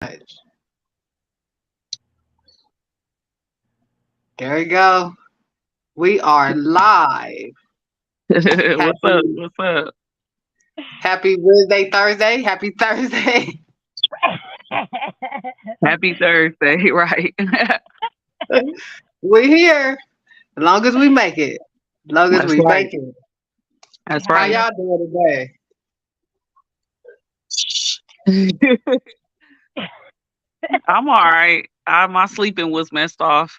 There we go. We are live. What's up? Happy What's up? Happy Wednesday, Thursday. Happy Thursday. Happy Thursday, right? We here. As long as we make it. As long as That's we right. make it. That's How right. y'all doing today? I'm all right. My sleeping was messed off.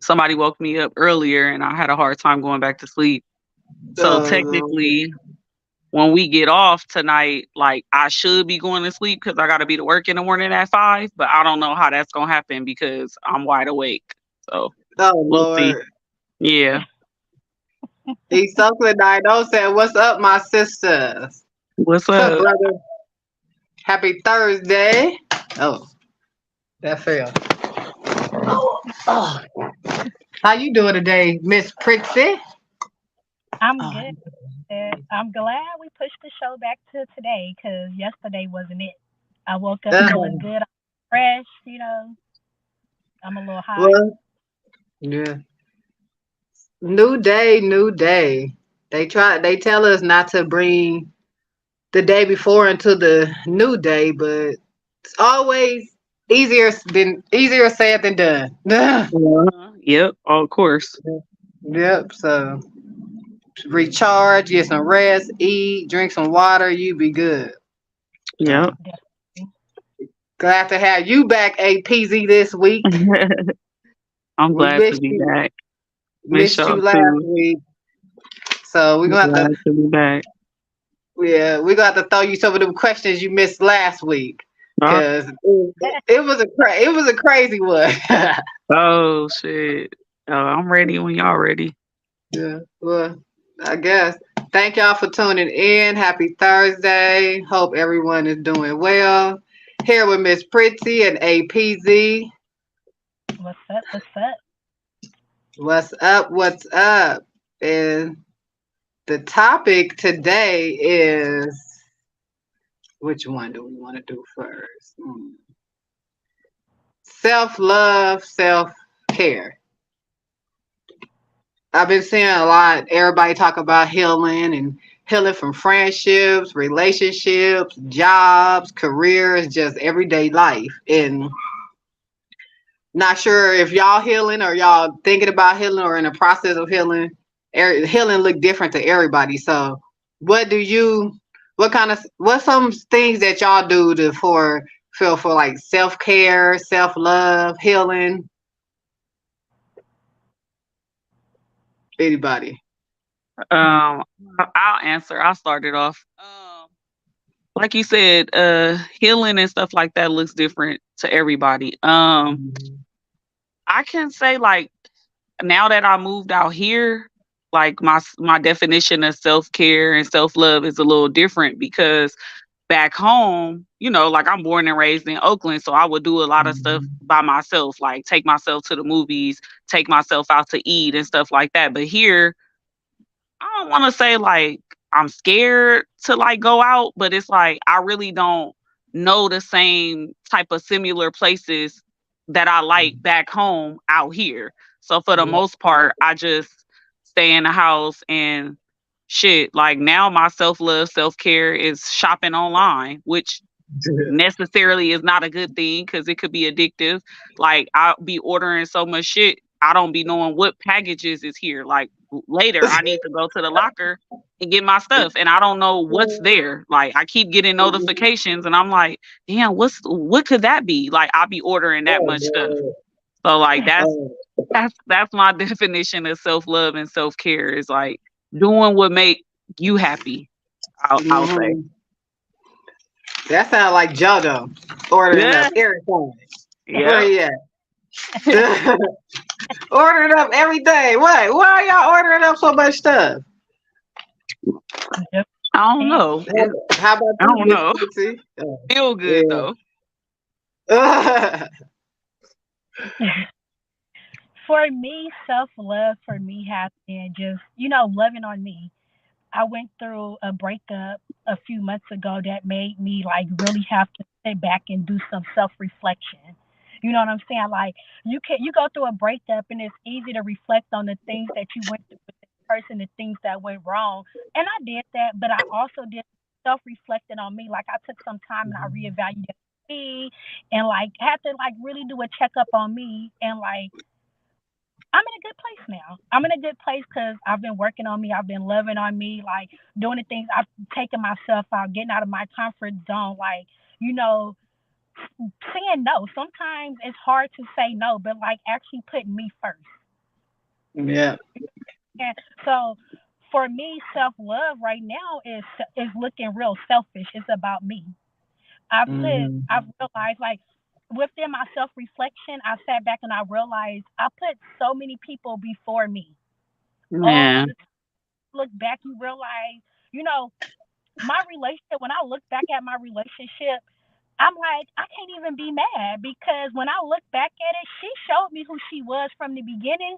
Somebody woke me up earlier, and I had a hard time going back to sleep. So Um, technically, when we get off tonight, like I should be going to sleep because I got to be to work in the morning at 5. But I don't know how that's gonna happen because I'm wide awake. So oh we'll see. Lord. Yeah. He's Oakland 90 said, "What's up, my sisters? What's What's up, up? brother? Happy Thursday." Oh, that fell. Oh. How you doing today, Miss Prissy? I'm Oh, good. I'm glad we pushed the show back to today because yesterday wasn't it. I woke up feeling uh, good, fresh. I'm a little high. well, yeah. New day, new day. They tell us not to bring the day before into the new day, but it's always easier said than done. Yep. Of course. Yep. So recharge, get some rest, eat, drink some water, you be good. Yep. So glad to have you back, APZ, this week. I'm We glad to be back. Miss missed y'all you last too. week. So I'm glad to be back. we're gonna have to throw you some of them questions you missed last week. Oh, Cause it was a crazy one. oh shit. I'm ready when y'all ready. Yeah, well, I guess. Thank y'all for tuning in. Happy Thursday. Hope everyone is doing well. Here with Miss Pretty and APZ. What's up? What's up? What's up? What's up? And the topic today is, which one do we want to do first? Self love, self care. I've been seeing a lot. Everybody talk about healing and healing from friendships, relationships, jobs, careers, just everyday life. And not sure if y'all healing or y'all thinking about healing or in the process of healing. Healing look different to everybody. So, what do you? What some things that y'all do to for feel for like self care, self love, healing? Anybody? Um, I'll answer. I'll start it off. Like you said, healing and stuff like that looks different to everybody. I can say like now that I moved out here, like my definition of self care and self love is a little different because back home, like I'm born and raised in Oakland, so I would do a lot of stuff by myself, like take myself to the movies, take myself out to eat and stuff like that. But here, I don't want to say like I'm scared to like go out, but it's like I really don't know the same type of similar places that I like back home out here. So for the most part, I just stay in the house and shit. Like now my self-love, self-care is shopping online, which necessarily is not a good thing because it could be addictive. Like I'll be ordering so much shit, I don't be knowing what packages is here. Like later, I need to go to the locker and get my stuff, and I don't know what's there. Like I keep getting notifications, and I'm like, damn, what could that be? Like I'll be ordering that much stuff. So like that's my definition of self love and self care is like doing what make you happy. I'll say. Mhm. That sounds like JoJo ordering Yeah. up everything. Where Yep. you at? Ordering up everything. What? Why are y'all ordering up so much stuff? Yep. I don't And know. How about I you, don't Miss know. Quincy? Oh, Feel good though. yeah. for me, self love for me has been just loving on me. I went through a breakup a few months ago that made me like really have to sit back and do some self reflection. You know what I'm saying? Like you go through a breakup and it's easy to reflect on the things that you went through with this person, the things that went wrong. And I did that, but I also did self reflecting on me. Like I took some time and I reevaluated me and like had to like really do a checkup on me and like I'm in a good place now. I'm in a good place because I've been working on me. I've been loving on me, like doing the things I've taken myself out, getting out of my comfort zone, like, you know, saying no. Sometimes it's hard to say no, but like actually putting me first. Yeah. And so for me, self love right now is looking real selfish. It's about me. Hmm. I've realized like within my self reflection, I sat back and I realized I put so many people before me all Yeah. the look back, you realize, you know, my relationship, when I look back at my relationship, I'm like, I can't even be mad because when I look back at it, she showed me who she was from the beginning.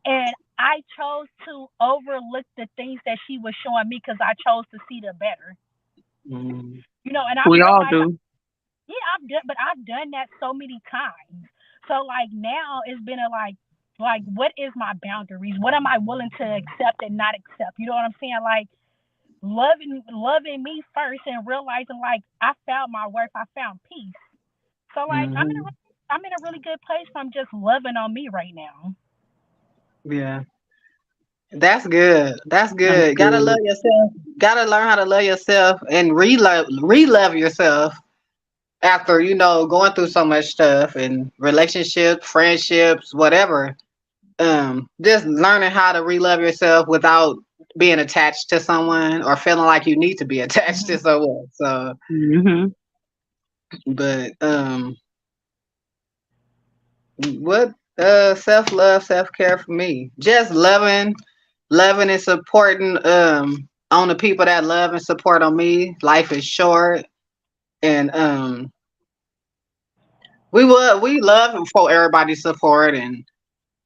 And I chose to overlook the things that she was showing me because I chose to see the better. Hmm. And I've We all realized, do. yeah, I've done, but I've done that so many times. So like now it's been a like what is my boundaries? What am I willing to accept and not accept? You know what I'm saying? Like loving me first and realizing like I found my worth, I found peace. So like Hmm. I'm in a really good place. I'm just loving on me right now. Yeah. That's good. That's That's good. Gotta love good. yourself. Gotta learn how to love yourself and re-love yourself after, going through so much stuff and relationships, friendships, whatever. Just learning how to re-love yourself without being attached to someone or feeling like you need to be attached to Hmm. someone. So, Hmm. but what self love, self care for me? Just loving and supporting on the people that love and support on me. Life is short, and we love for everybody to support and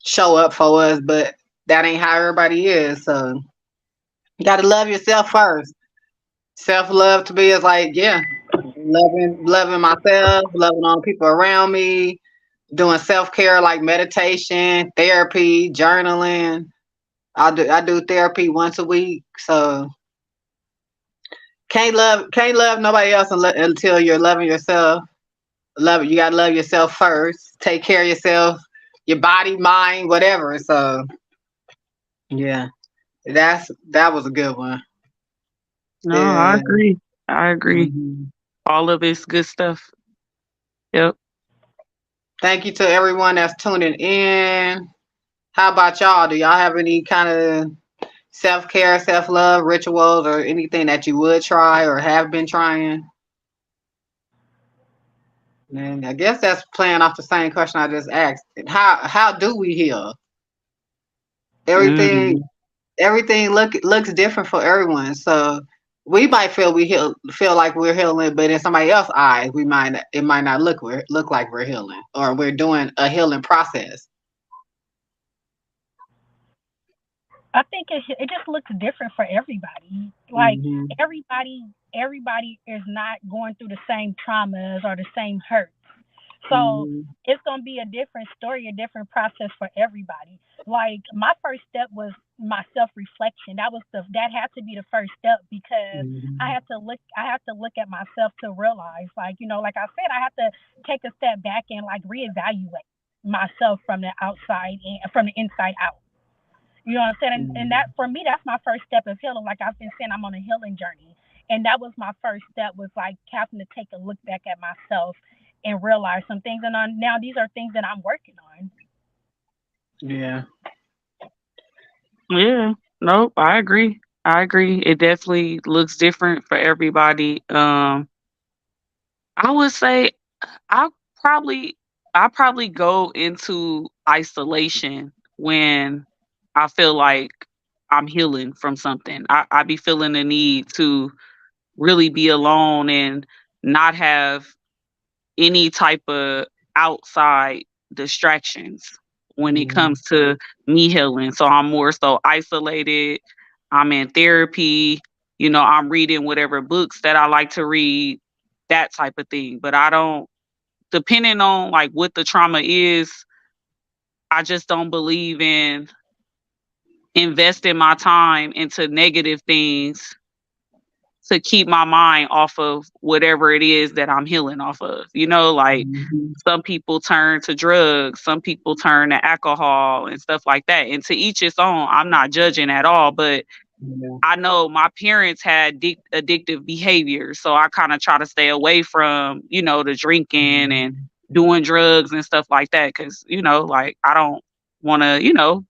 show up for us, but that ain't how everybody is. So you got to love yourself first. Self love to me is like, yeah, loving myself, loving all the people around me, doing self care like meditation, therapy, journaling. I do therapy once a week, so can't love nobody else until you're loving yourself. You gotta love yourself first. Take care of yourself, your body, mind, whatever. So yeah, that was a good one. No, I Yeah. agree. I agree. Mhm. All of it's good stuff. Yep. Thank you to everyone that's tuning in. How about y'all? Do y'all have any kind of self care, self love rituals, or anything that you would try or have been trying? And I guess that's playing off the same question I just asked. How do we heal? Everything Mm. everything looks different for everyone. So we might feel like we're healing, but in somebody else's eyes, it might not look like we're healing or we're doing a healing process. I think it just looks different for everybody. Like Hmm. everybody is not going through the same traumas or the same hurts. So Hmm. it's gonna be a different story, a different process for everybody. Like my first step was my self reflection. That had to be the first step because Hmm. I have to look at myself to realize like, like I said, I have to take a step back and like reevaluate myself from the outside and from the inside out. You know what I'm saying? And that for me, that's my first step of healing. Like I've been saying, I'm on a healing journey, and that was my first step. Was like having to take a look back at myself and realize some things. And now these are things that I'm working on. Yeah. Yeah. Nope. I agree. I agree. It definitely looks different for everybody. I would say I probably I probably go into isolation when I feel like I'm healing from something. I be feeling the need to really be alone and not have any type of outside distractions when it Hmm. comes to me healing. So I'm more so isolated. I'm in therapy, I'm reading whatever books that I like to read, that type of thing. But I don't, depending on like what the trauma is, I just don't believe in investing my time into negative things to keep my mind off of whatever it is that I'm healing off of. Like Mhm. some people turn to drugs, some people turn to alcohol and stuff like that. And to each its own, I'm not judging at all, but Yeah. I know my parents had addictive behavior. So I kind of try to stay away from, the drinking and Mhm. doing drugs and stuff like that. Cause, like I don't want to,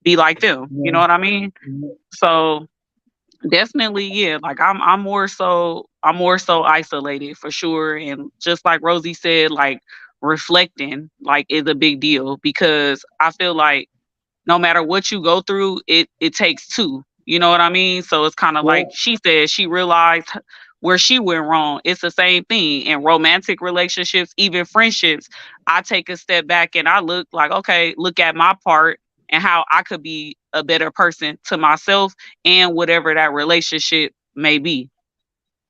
be like them. You Yeah. know what I mean? Mhm. So definitely, yeah. Like I'm more so isolated for sure. And just like Rosie said, like reflecting like is a big deal because I feel like no matter what you go through, it takes two. You know what I mean? So it's kind of Yeah. like she said she realized where she went wrong. It's the same thing in romantic relationships, even friendships. I take a step back and I look like, okay, look at my part and how I could be a better person to myself and whatever that relationship may be.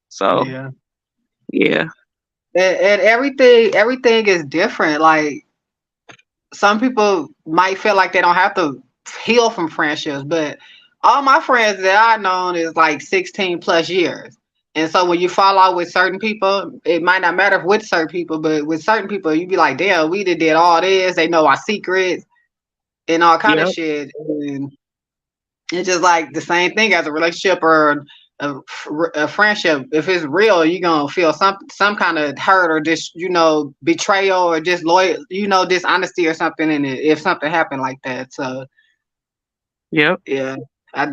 So Yeah. yeah. And everything is different. Like some people might feel like they don't have to heal from friendships, but all my friends that I've known is like 16 plus years. And so when you fall out with certain people, it might not matter with certain people, but with certain people, you be like, damn, we did all this. They know our secrets and all kind of Yep. shit. And it's just like the same thing as a relationship or a friendship. If it's real, you're gonna feel some kind of hurt or just betrayal or disloyal, dishonesty or something in it if something happened like that. So Yep. yeah, I,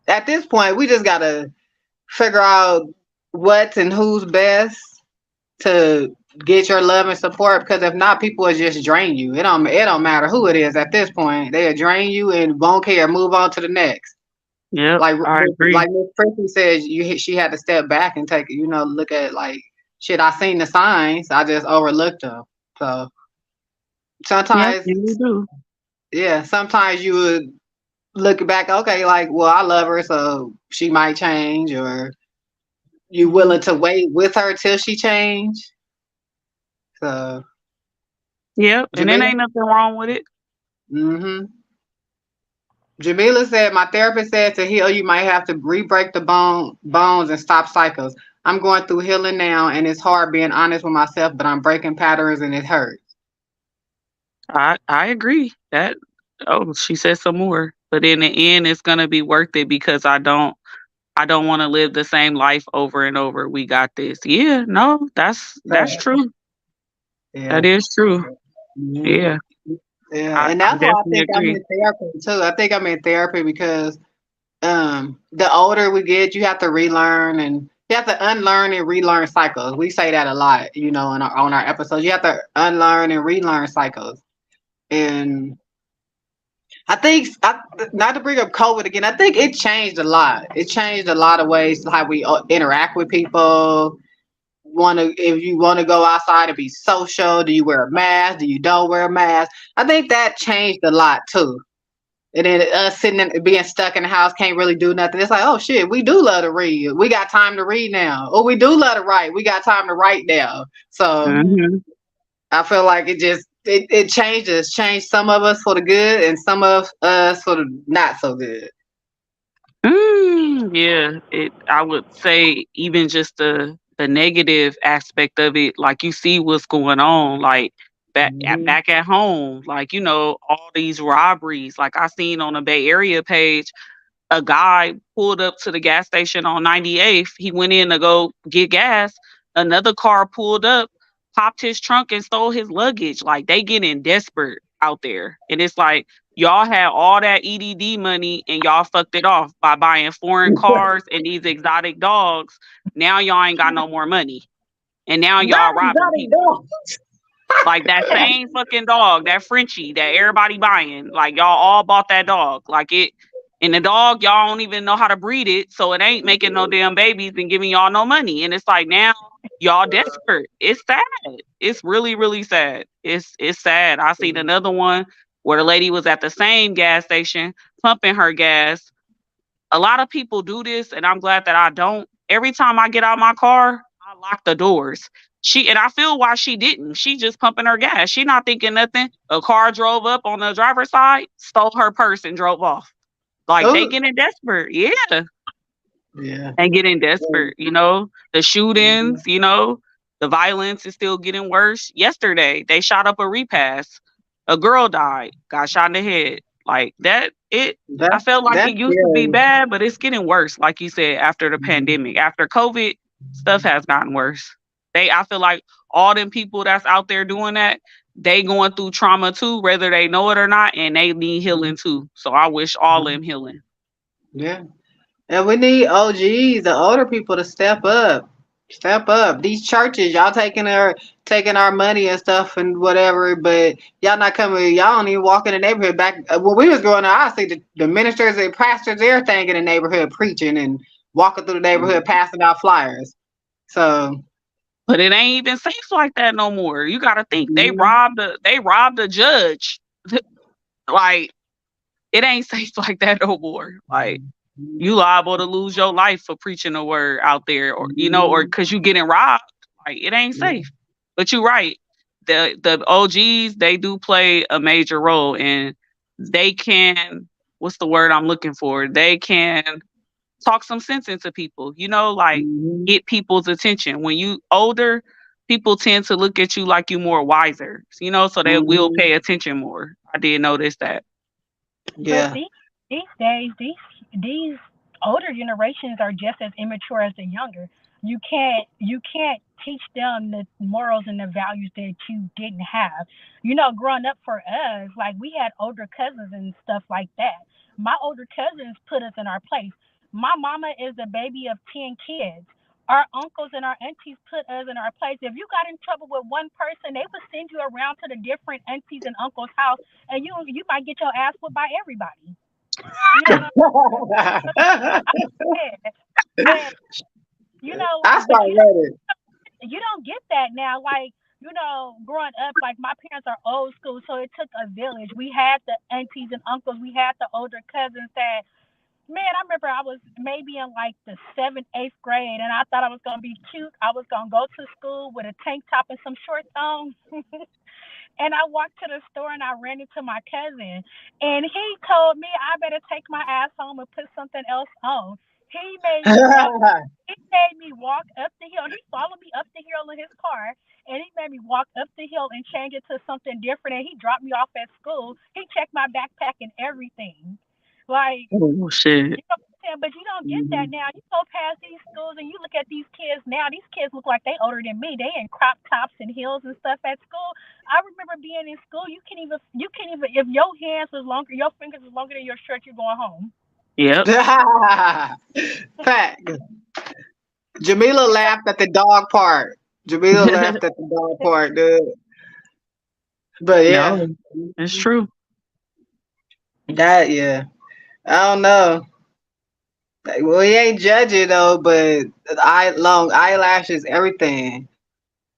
at this point we just gotta figure out what's and who's best to get your love and support, because if not, people will just drain you. It don't matter who it is at this point. They'll drain you and won't care. Move on to the next. Yep. Like I agree. like Miss Chrissy said, she had to step back and take look at like shit. I seen the signs, I just overlooked them. So Yep. sometimes, You do. yeah, sometimes you would look back, okay, like, well, I love her, so she might change, or you willing to wait with her till she change. So Yep. And then Jamila, ain't nothing wrong with it. mm-hmm. Jamila said, my therapist said to heal, you might have to re-break the bones and stop cycles. I'm going through healing now, and it's hard being honest with myself, but I'm breaking patterns and it hurts. I agree. That she said some more. But in the end it's gonna be worth it because I don't want to live the same life over and over. We got this. Yeah, no, that's So, true. yeah. That is true. Mhm. Yeah. Yeah. I, And I that's why I definitely think I'm agree. in therapy too. I think I'm in therapy because the older we get, you have to relearn and you have to unlearn and relearn cycles. We say that a lot, on our episodes. You have to unlearn and relearn cycles. And I think, not to bring up COVID again, I think it changed a lot. It changed a lot of ways how we interact with people. If you want to go outside and be social, do you wear a mask? Do you don't wear a mask? I think that changed a lot too. And then us being stuck in the house can't really do nothing. It's like, oh shit, we do love to read. We got time to read now. Oh, we do love to write. We got time to write now. So Hmm. I feel like it changed some of us for the good and some of us for the not so good. Yeah, I would say even just the negative aspect of it, like you see what's going on, like Hmm. back at home, like all these robberies. Like I seen on a Bay Area page, a guy pulled up to the gas station on 98th. He went in to go get gas. Another car pulled up, popped his trunk and stole his luggage. Like they getting desperate out there. And it's like y'all had all that EDD money and y'all fucked it off by buying foreign cars and these exotic dogs. Now y'all ain't got no more money. And now Not y'all robbing exotic people. dog. Like that same fucking dog, that Frenchie that everybody buying. Like y'all all bought that dog. Like it and the dog, y'all don't even know how to breed it. So it ain't making no damn babies and giving y'all no money. And it's like now y'all desperate. It's sad. It's really, really sad. It's sad. I seen another one where the lady was at the same gas station pumping her gas. A lot of people do this, and I'm glad that I don't. Every time I get out my car, I lock the doors. And I feel why she didn't. She just pumping her gas. She not thinking nothing. A car drove up on the driver's side, stole her purse, and drove off. Like they Oh, getting desperate. Yeah, yeah. they getting desperate. The shootings. The violence is still getting worse. Yesterday, they shot up a repass. A girl died, got shot in the head. Like that. I That felt like that's it used to be scary. bad, but it's getting worse. Like you said, after the Mhm. pandemic, after COVID, stuff has gotten worse. I feel like all them people that's out there doing that, they going through trauma too, whether they know it or not, and they need healing too. So I wish all of them healing. Yeah. And we need OGs, the older people, to step up. Step up. These churches, y'all taking our money and stuff and whatever, but y'all not coming. Y'all don't even walk in the neighborhood. Back when we was growing up, I see the ministers and pastors, everything in the neighborhood preaching and walking through the neighborhood passing out flyers. So But it ain't even safe like that no more. You got to think mhm, they robbed a judge. Like it ain't safe like that no more. Like you liable to lose your life for preaching a word out there, or mhm, because you getting robbed. Like it ain't mhm. safe. But you're right. The OGs, they do play a major role, and they can. What's the word I'm looking for? They can talk some sense into people. Like Mhm. get people's attention. When you older, people tend to look at you like you more wiser. So they will Mhm. pay attention more. I did notice that. But Yeah. these days, these older generations are just as immature as the younger. You can't teach them the morals and the values that you didn't have. Growing up for us, like we had older cousins and stuff like that. My older cousins put us in our place. My mama is the baby of 10 kids. Our uncles and our aunties put us in our place. If you got in trouble with one person, they would send you around to the different aunties and uncles' house, and you might get your ass whipped by everybody. You know what I'm saying? And I but started learning. you don't get that now. Like, growing up, like my parents are old school, so it took a village. We had the aunties and uncles, we had the older cousins that, man, I remember I was maybe in like the seventh, eighth grade, and I thought I was gonna be cute. I was gonna go to school with a tank top and some shorts on. And I walked to the store and I ran into my cousin, and he told me I better take my ass home and put something else on. He made me walk. He made me walk up the hill. He followed me up the hill in his car, and he made me walk up the hill and change it to something different. And he dropped me off at school. He checked my backpack and everything. Like, Oh shit. you know what I'm saying? But you don't get that now. You go past these schools and you look at these kids now. These kids look like they older than me. They in crop tops and heels and stuff at school. I remember being in school. You can even if your hands was longer, your fingers was longer than your shirt, you're going home. Yep. Fact. Jamila laughed at the dog part. Jamila laughed at the dog part, dude. But yeah, No, it's true. yeah. I don't know. Like, well, we ain't judging though, but long eyelashes, everything.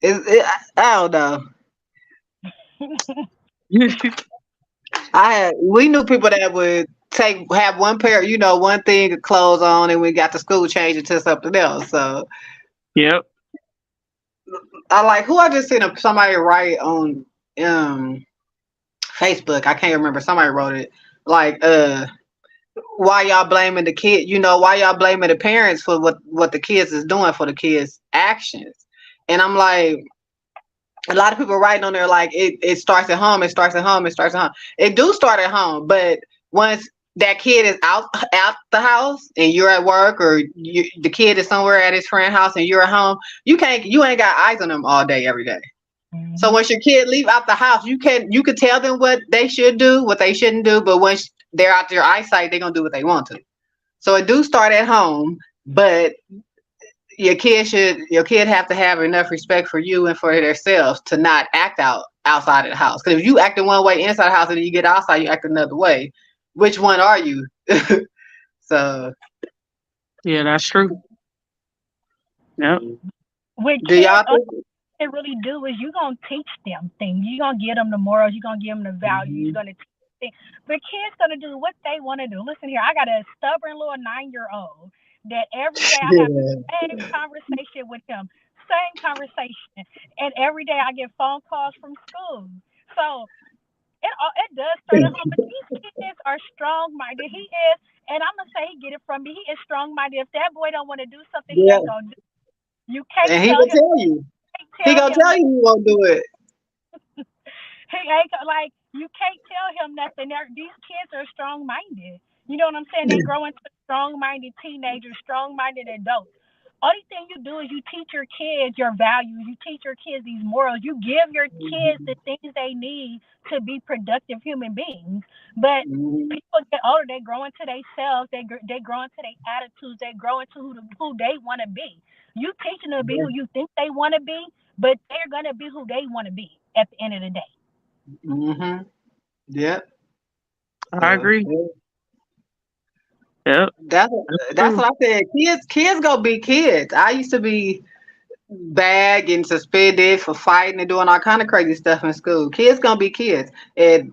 I don't know. We knew people that would have one pair, one thing of clothes on, and we got to school change it to something else. So Yep. who I just seen somebody write on um Facebook. I can't remember. Somebody wrote it like, why y'all blaming the kid? Why y'all blaming the parents for what the kids is doing for the kids' actions? And I'm like, a lot of people writing on there like it starts at home. It starts at home. It starts at home. It do start at home, but once that kid is out the house and you're at work, or the kid is somewhere at his friend's house and you're at home, you ain't got eyes on them all day every day. So Mm-hmm. once your kid leave out the house, you could tell them what they should do, what they shouldn't do, but once they're out their eyesight, they're gonna do what they want to. So it do start at home, but your kid have to have enough respect for you and for themselves to not act outside of the house. Because if you act in one way inside the house and then you get outside, you act another way. Which one are you? So Yeah, that's true. Yep. With do kids, y'all all think? they really do is you're gonna teach them things. You're gonna give them the morals. You're gonna give them the values. You're Mhm. gonna teach anything. The kid's gonna do what they want to do. Listen here, I got a stubborn little 9-year-old that every day I have the Yeah. same conversation with him, same conversation, and every day I get phone calls from school. So it does start at home, but these kids are strong minded. He is, and I'm gonna say he get it from me. He is strong minded. If that boy don't want to do something, he Yeah. ain't gonna do. You can't And he tell will him. tell you. Can't He tell gonna him tell that you he won't do it. he ain't like you can't tell him nothing. These kids are strong minded. You know what I'm saying? They grow into strong minded teenagers, strong minded adults. Only thing you do is you teach your kids your values. You teach your kids these morals. You give your kids the things they need to be productive human beings. But Mhm. people get older, they grow into themselves. They grow into their attitudes. They grow into who they want to be. You teaching them to be who you think they want to be, but they're gonna be who they want to be at the end of the day. Mhm. Yep. I So agree. yeah, Yep. that's That's that's true. what I said. Kids gonna be kids. I used to be bad, getting suspended for fighting and doing all kind of crazy stuff in school. Kids gonna be kids, and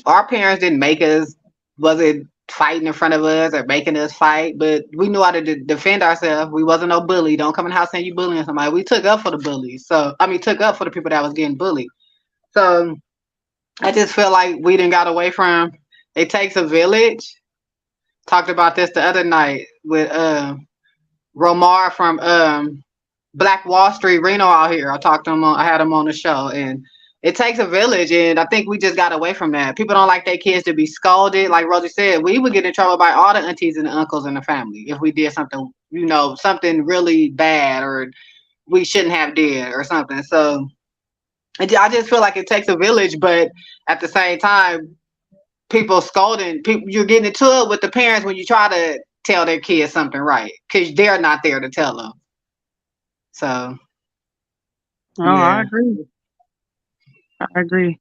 our parents didn't make us wasn't fighting in front of us or making us fight, but we knew how to defend ourselves. We wasn't no bully. Don't come in the house saying you bullying somebody. We took up for the bullies. So I mean, took up for the people that was getting bullied. So I just feel like we didn't got away from. It takes a village. Talked about this the other night with Romar from Black Wall Street, Reno out here. I talked to him I had him on the show, and it takes a village, and I think we just got away from that. People don't like their kids to be scolded. Like Rosie said, we would get in trouble by all the aunties and the uncles in the family if we did something, something really bad or we shouldn't have did or something. So I just feel like it takes a village, but at the same time, people scolding people, you're getting into it with the parents when you try to tell their kids something right because they're not there to tell them. So Oh, I yeah. agree. I agree.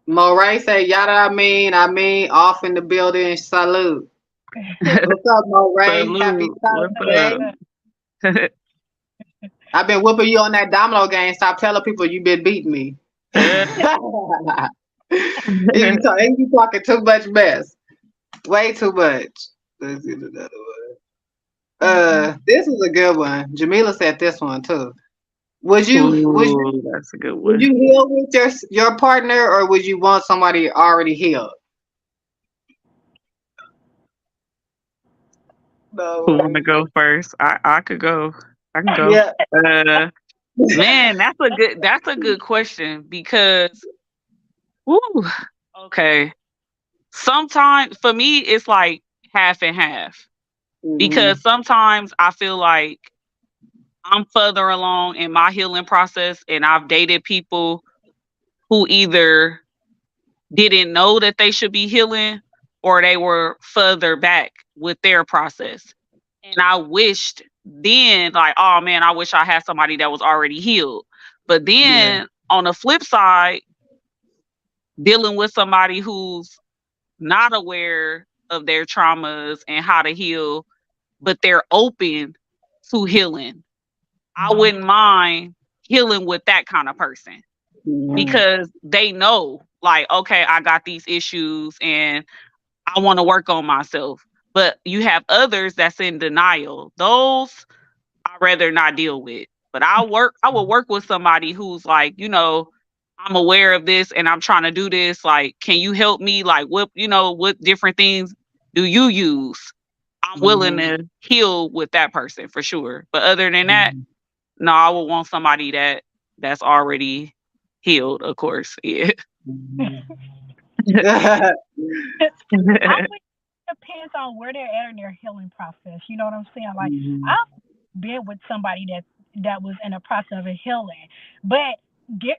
Moray say, yada, I mean, off in the building. Salute. What's up, Moray? Happy Salute. What's Saturday. up? I've been whooping you on that domino game. Stop telling people you've been beating me. You be talking too much mess. Way too much. Let's get another one. This is a good one. Jamila said this one too. Would you would you Ooh, that's a good would one. you heal with your partner, or would you want somebody already healed? Who No. wanna go first? I could go. I can go. Yeah. Uh, man, that's a good question because, woo, okay. Sometimes for me it's like half and half Mhm. because sometimes I feel like I'm further along in my healing process and I've dated people who either didn't know that they should be healing or they were further back with their process. And I wished then, like, oh man, I wish I had somebody that was already healed. But Yeah. then on the flip side, dealing with somebody who's not aware of their traumas and how to heal, but they're open to healing. I wouldn't mind healing with that kind of person Mhm. because they know, like, okay, I got these issues and I want to work on myself. But you have others that's in denial. Those I'd rather not deal with. But I will work with somebody who's like, I'm aware of this and I'm trying to do this. Like, can you help me? Like, what different things do you use? I'm willing Mhm. to heal with that person for sure. But other than that, Mhm. no, I would want somebody that's already healed, of course. Yeah. Mhm. I think it depends on where they're at in their healing process. You know what I'm saying? Like Mhm. I've been with somebody that was in a process of healing, but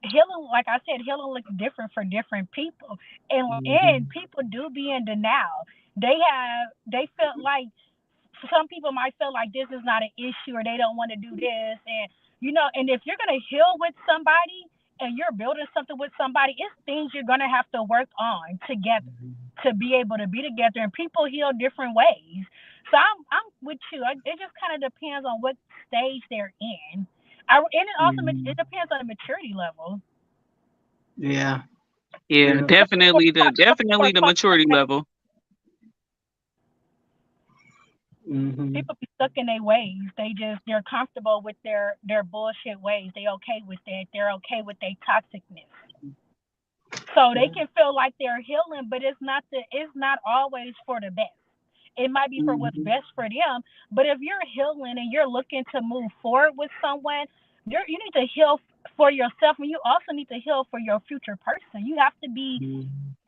healing, like I said, healing looks different for different people, and Mhm. people do be in denial. They felt like some people might feel like this is not an issue or they don't want to do this, and if you're gonna heal with somebody and you're building something with somebody, it's things you're gonna have to work on together to be able to be together. And people heal different ways. So I'm with you. It just kind of depends on what stage they're in. And it also Mhm. it depends on the maturity level. Yeah. Yeah, Yeah. definitely the maturity level. Hmm. People be stuck in their ways. They're comfortable with their bullshit ways. They okay with that. They're okay with their toxicness. So they can feel like they're healing, but it's not always for the best. It might be for what's Hmm. best for them, but if you're healing and you're looking to move forward with someone, you need to heal for yourself, and you also need to heal for your future person. You have to be,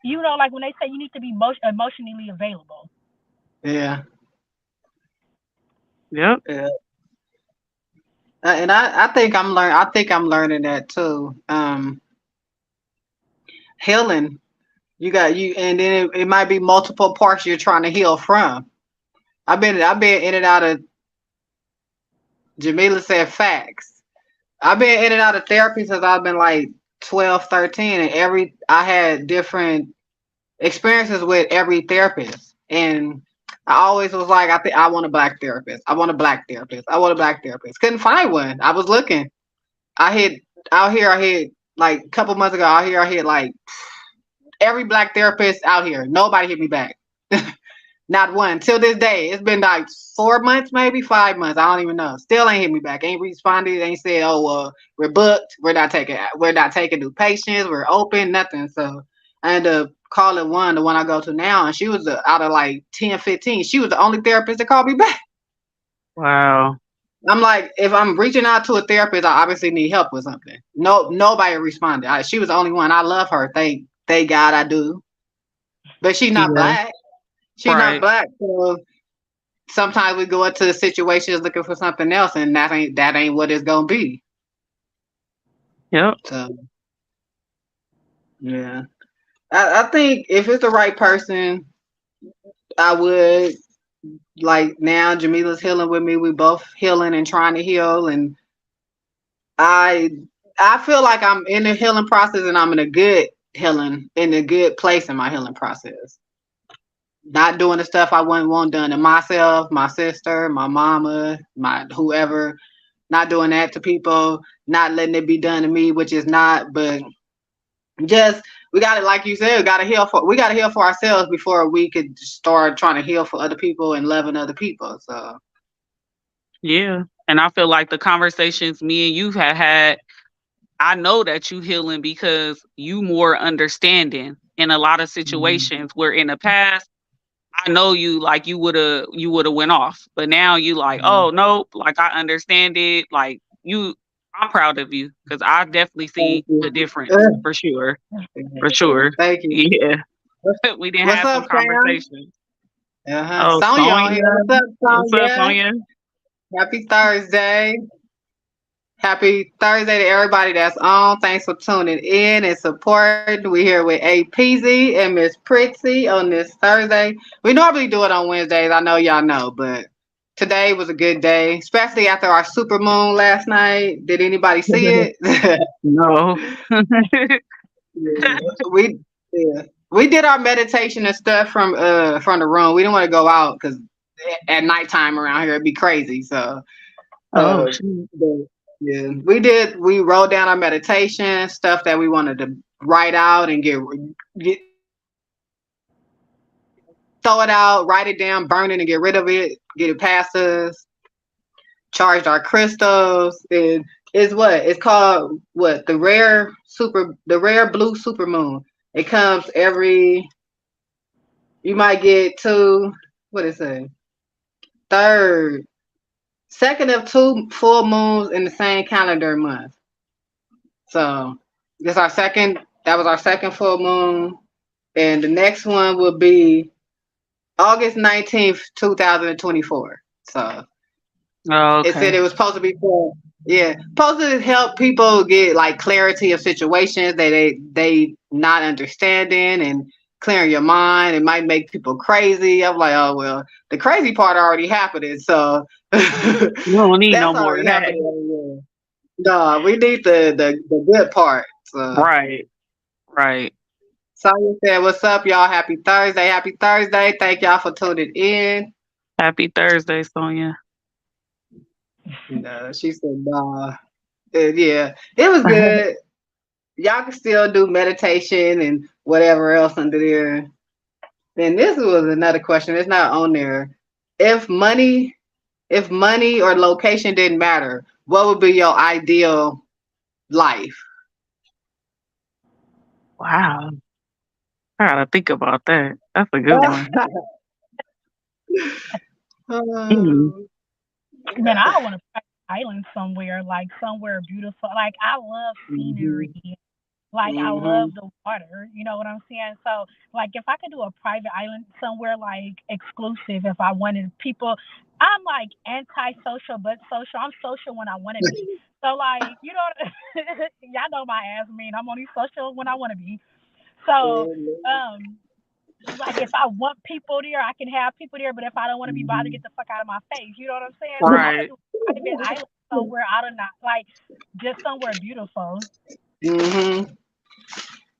like when they say you need to be emotionally available. Yeah. Yep. Yeah. And I think I'm learning that too. Healing. And then it might be multiple parts you're trying to heal from. I've been in and out of. Jamila said facts. I've been in and out of therapy since I've been like 12, 13, and I had different experiences with every therapist. And I always was like, I think I want a black therapist. I want a black therapist. I want a black therapist. Couldn't find one. I was looking. I hit I hit like a couple months ago, I hit like every black therapist out here. Nobody hit me back. Not one. Till this day. It's been like 4 months, maybe 5 months. I don't even know. Still ain't hit me back. Ain't responded. Ain't said, oh well, we're booked. We're not taking new patients. We're open, nothing. So I ended up calling the one I go to now, and she was out of like 10, 15. She was the only therapist that called me back. Wow. I'm like, if I'm reaching out to a therapist, I obviously need help with something. Nobody responded. She was the only one. I love her. Thank God I do. But she's not Yeah. black. She's not Right. black. So sometimes we go into situations looking for something else, and that ain't what it's gonna be. Yep. So yeah, I think if it's the right person, I would. Like now, Jamila's healing with me. We both healing and trying to heal, and I I feel like I'm in the healing process, and I'm in a good place in my healing process. Not doing the stuff I wouldn't want done to myself, my sister, my mama, my whoever. Not doing that to people, not letting it be done to me, which is not, but just we got to, like you said, we got to heal for ourselves before we could start trying to heal for other people and loving other people. So Yeah. And I feel like the conversations me and you have had, I know that you healing because you more understanding in a lot of mhm. situations where in the past I know you like you would have went off, but now you like, oh nope, like I understand it. Like you, I'm proud of you because I definitely Thank see the you. difference for sure, for sure. Thank you. Yeah, we didn't What's have some up, Sam? conversations. Oh, Sonya on here. Sonya, What's up, what's up, Sonya? Sonya? Happy Thursday. Happy Thursday to everybody that's on. Thanks for tuning in and supporting. We're here with APZ and Miss Pritzy on this Thursday. We normally do it on Wednesdays. I know y'all know, but today was a good day, especially after our super moon last night. Did anybody see it? No. Yeah. We yeah. We did our meditation and stuff from the room. We didn't want to go out because at nighttime around here it'd be crazy. So Oh, uh, shoot. but, yeah, we did. We wrote down our meditation stuff that we wanted to write out and get throw it out, write it down, burn it, and get rid of it. Get it past us. Charged our crystals. And it's what it's called. What the rare blue super moon. It comes every. You might get two. What is it? Third, second of two full moons in the same calendar month. So this our second. That was our second full moon, and the next one will be August 19th, 2024. So Oh, it said okay. it was supposed to be for supposed to help people get like clarity of situations that they not understanding and clearing your mind. It might make people crazy. I'm like, oh well, the crazy part already happened, so You don't need no that's more of already that. happening. No, we need the good part. So Right. Right. Sonya said, "What's up, y'all? Happy Thursday! Happy Thursday! Thank y'all for tuning in." Happy Thursday, Sonya. No, she said, "Nah." Yeah, it was good. y'all can still do meditation and whatever else under there. Then this was another question. It's not on there. If money, if money or location didn't matter, what would be your ideal life? Wow. I gotta think about that. That's a good one. Mm. Man, I want to island somewhere, like somewhere beautiful. Like I love scenery. Like I love the water. You know what I'm saying? So like if I could do a private island somewhere like exclusive, if I wanted people, I'm like anti-social but social. I'm social when I want to be. So like you know, y'all know my ass. I mean, I'm only social when I want to be. So um, like if I want people there, I can have people there. But if I don't want to be bothered, get the fuck out of my face. You know what I'm saying? So I could Right. do a private island somewhere out of not like just somewhere beautiful. Mm-hmm.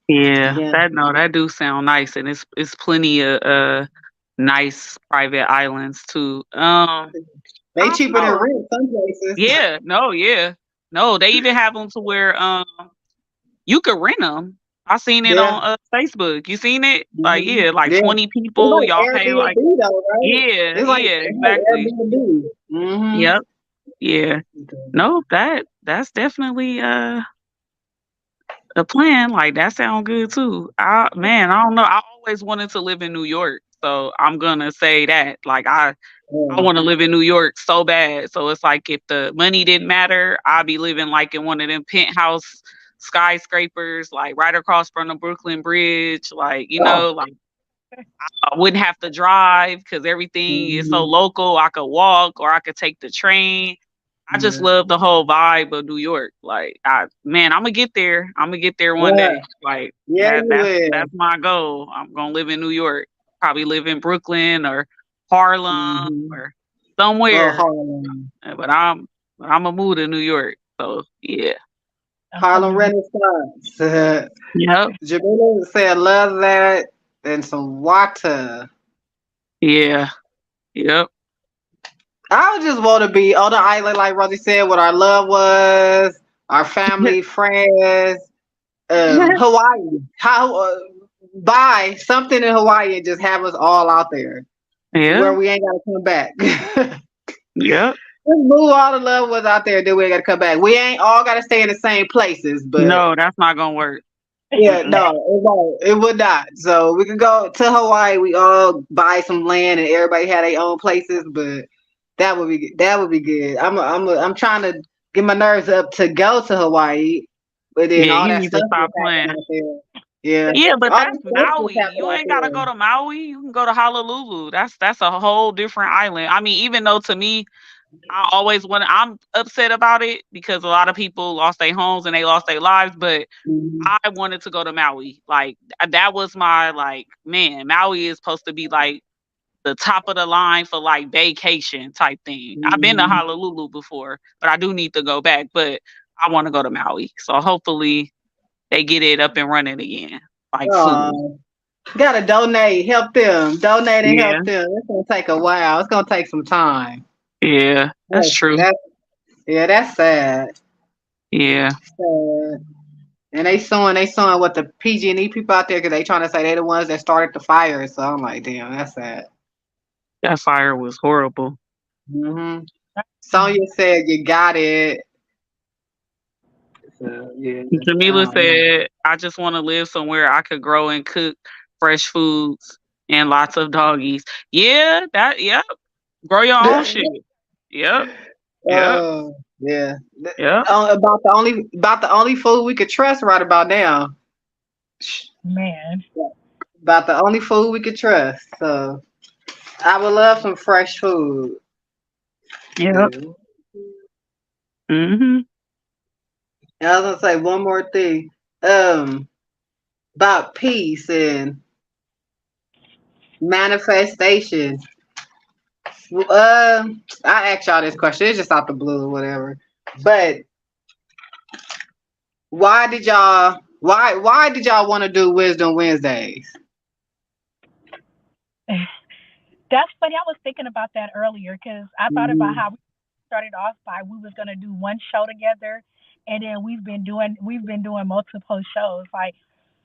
Yeah. Yeah. That do sound nice, and it's plenty of nice private islands too. They I don't cheaper than know. rent some places. Yeah. No. Yeah. No. They even have them to where you could rent them. I seen it Yeah. on Facebook. You seen it? Like yeah, like Yeah. 20 It's people. like Y'all pay Airbnb like though, right? yeah, yeah, It's like exactly. Airbnb. Mm-hmm. Yep. Yeah. No, that's definitely the plan. Like that sound good too. I don't know. I always wanted to live in New York, so I'm gonna say that. Like I want to live in New York so bad. So it's like if the money didn't matter, I'd be living like in one of them penthouse skyscrapers, like right across from the Brooklyn Bridge. Like like I wouldn't have to drive because everything is so Mhm. local. I could walk or I could take the train. I just Yeah. love the whole vibe of New York. Like, man, I'm gonna get there. I'm gonna get there one Yeah. day. Like Yeah, you will. that's my goal. I'm gonna live in New York. Probably live in Brooklyn or Harlem Mm-hmm. or Oh, somewhere. Harlem. But I'm gonna move to New York. So yeah. I'm Harlem coming to Renaissance. Yep. Jamila said, love that. And some water. Yeah. Yep. I would just want to be on the island, like Rosie said, with our loved ones, our family, friends, Hawaii. How buy something in Hawaii and just have us all out there where Yeah. we ain't gotta come back. Yep. Just move all the loved ones out there, then we ain't gotta come back. We ain't all gotta stay in the same places, but No, that's not gonna work. yeah, Mm-mm. no, it won't. It would not. So we could go to Hawaii. We all buy some land and everybody had their own places, but that would be good. I'm trying to get my nerves up to go to Hawaii, but then Yeah, all you that need to stuff stop just playing. happened out there. Yeah, Yeah, but all that's this stuff just Maui. happened You out ain't gotta there. go to Maui. You can go to Honolulu. That's a whole different island. I mean, even though to me, I'm upset about it because a lot of people lost their homes and they lost their lives, but Mhm. I wanted to go to Maui. Like that was my like, man, Maui is supposed to be like the top of the line for like vacation type thing. I've been to Mhm. Honolulu before, but I do need to go back. But I want to go to Maui. So hopefully they get it up and running again, like soon. Oh, gotta donate, help them, donate and Yeah, help them. It's gonna take a while. It's gonna take some time. yeah, that's That's, true. that's yeah, that's sad. Yeah, Sad. And they suing what the PG&E people out there because they trying to say they the ones that started the fire. So I'm like, damn, that's sad. that fire was horrible. Hmm. Sonya said you got it. So yeah, I Jamila don't know. said, I just want to live somewhere I could grow and cook fresh foods and lots of doggies. Yeah, yep. Grow your own shit. Yep, yep, Yeah. yep. About the only food we could trust right about now. man. About the only food we could trust. So I would love some fresh food. Yep. Yeah. Mhm. And I was gonna say one more thing. Um, about peace and manifestation. I asked y'all this question. It's just out the blue or whatever. But why did y'all want to do Wisdom Wednesdays? That's funny. I was thinking about that earlier because I thought about Mhm. how we started off by we was gonna do one show together, and then we've been doing multiple shows. Like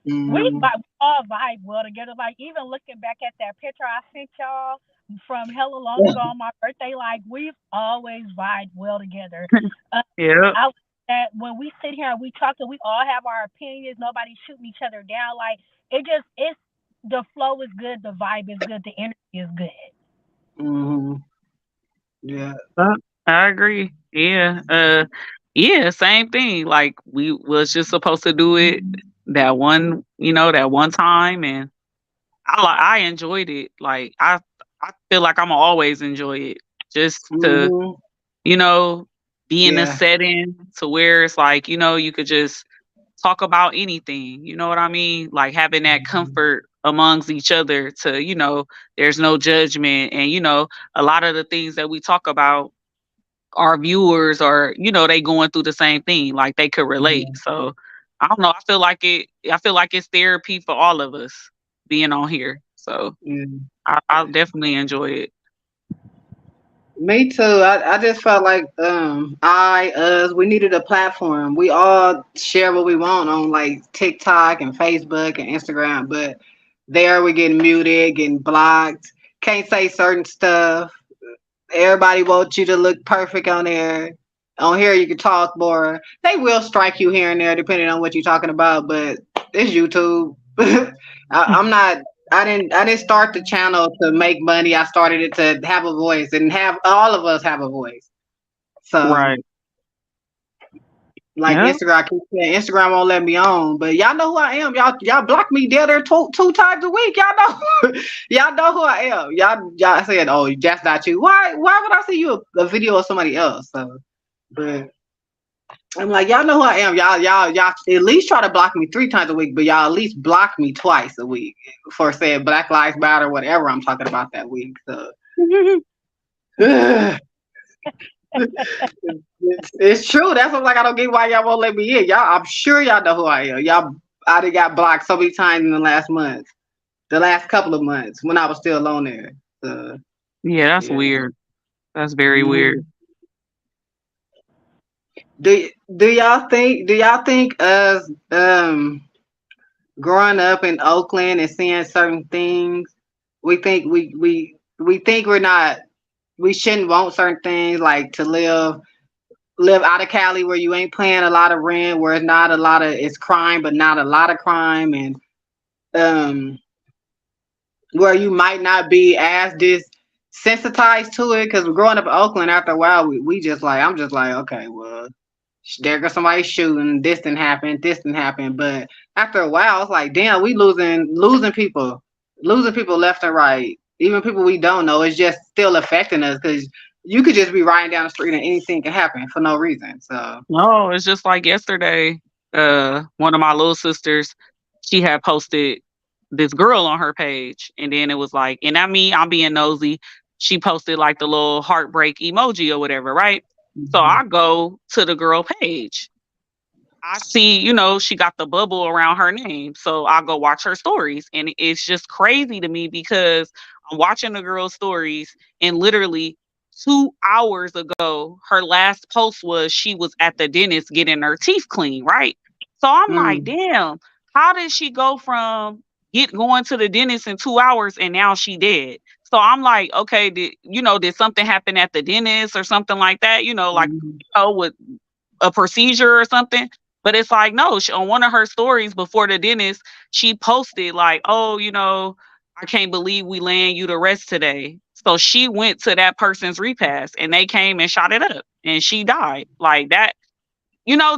Mhm. we all vibe well together. Like even looking back at that picture I sent y'all from hella long ago on my birthday, like we've always vibed well together. Uh, Yeah. I like that when we sit here and we talk and we all have our opinions, nobody shooting each other down. Like it's the flow is good, the vibe is good, the energy is good. Mhm. Yeah. Uh, I agree. Yeah. Yeah, same thing. Like we was just supposed to do it that one, that one time, and I enjoyed it. Like I feel like I'm always enjoy it just to, Mhm. you know, be in a Yeah. setting to where it's like, you could just talk about anything. You know what I mean? Like having that comfort amongst each other to, there's no judgment. And, a lot of the things that we talk about, our viewers are, they going through the same thing. Like they could relate. Yeah. So I don't know. I feel like it's therapy for all of us being on here. So Yeah. I'll definitely enjoy it. Me too. I just felt like us we needed a platform. We all share what we want on like TikTok and Facebook and Instagram, but there we getting muted, getting blocked. Can't say certain stuff. Everybody wants you to look perfect on there. On here you can talk more. They will strike you here and there depending on what you're talking about, but it's YouTube. I'm not. I didn't start the channel to make money. I started it to have a voice and have all of us have a voice. So Right. like Yeah. Instagram, I keep saying Instagram won't let me on, but y'all know who I am. Y'all block me dead there two times a week. Y'all know y'all know who I am. Y'all said, oh, that's not you. Why would I see you a video of somebody else? So, but I'm like, y'all know who I am. Y'all at least try to block me 3 times a week, but y'all at least block me twice a week for saying Black Lives Matter, whatever I'm talking about that week. So it's true. That's what like I don't get why y'all won't let me in. Y'all, I'm sure y'all know who I am. Y'all, I done got blocked so many times in the last month, the last couple of months when I was still on there. So Yeah, that's yeah. weird. That's very weird. Mm. Do y'all think us growing up in Oakland and seeing certain things, we think we think we shouldn't want certain things like to live out of Cali where you ain't paying a lot of rent, where it's crime but not a lot of crime, and um where you might not be as desensitized to it because growing up in Oakland after a while we just like I'm just like okay well there goes somebody shooting, this didn't happen, but after a while it's like damn we losing people left and right, even people we don't know. It's just still affecting us because you could just be riding down the street and anything can happen for no reason. So No, it's just like yesterday. One of my little sisters, she had posted this girl on her page, and then it was like, and I'm being nosy. She posted like the little heartbreak emoji or whatever, right? So mhm. I go to the girl page. I see, she got the bubble around her name. So I go watch her stories. And it's just crazy to me because I'm watching the girl's stories, and literally 2 hours ago, her last post was she was at the dentist getting her teeth clean, right? So I'm like, Mm, damn, how did she go from going to the dentist in 2 hours and now she dead? So I'm like, okay, did something happen at the dentist or something like that? Like, mhm. with a procedure or something. But it's like, no, on one of her stories before the dentist, she posted like, oh, I can't believe we laying you to rest today. So she went to that person's repast and they came and shot it up and she died. Like that,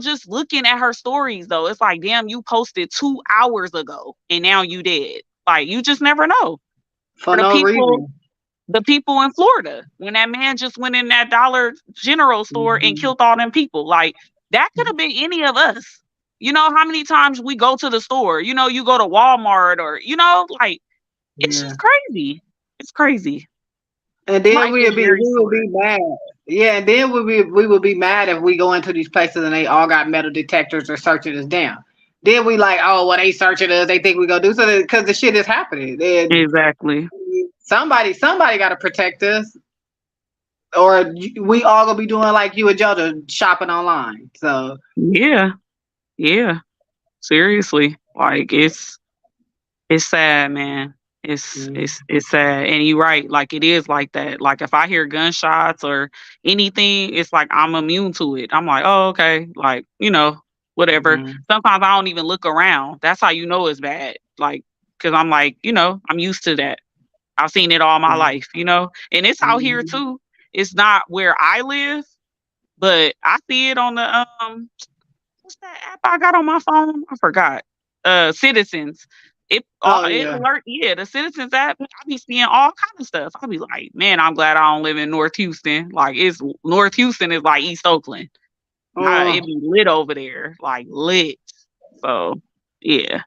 just looking at her stories though, it's like, damn, you posted 2 hours ago and now you dead. Like you just never know. For Or no reason. the people in Florida, when that man just went in that Dollar General store and Mhm. killed all them people. Like that could have been any of us. You know how many times we go to the store? You go to Walmart or like it's Yeah. just crazy. It's crazy. And then Life is very we would short. be mad. Yeah, and then we would be mad if we go into these places and they all got metal detectors or searching us down. Then we like, oh, well, they searching us. They think we gonna do something because the shit is happening. Then Exactly. somebody got to protect us. or we all gonna be doing like you and JoJo, shopping online. So Yeah, yeah. Seriously, like it's sad, man. It's sad, and you're right. Like it is like that. Like if I hear gunshots or anything, it's like I'm immune to it. I'm like, oh, okay, like whatever. mm-hmm. Sometimes I don't even look around. That's how you know it's bad. Like, because I'm like, I'm used to that. I've seen it all my life, and it's out here Mm-hmm. too. It's not where I live, but I see it on the what's that app I got on my phone? I forgot. Citizens. Oh It yeah. alert, yeah, the Citizens app. I be seeing all kind of stuff. I be like, man, I'm glad I don't live in North Houston. Like it's North Houston is like East Oakland. Oh, It be lit over there, like lit. So yeah.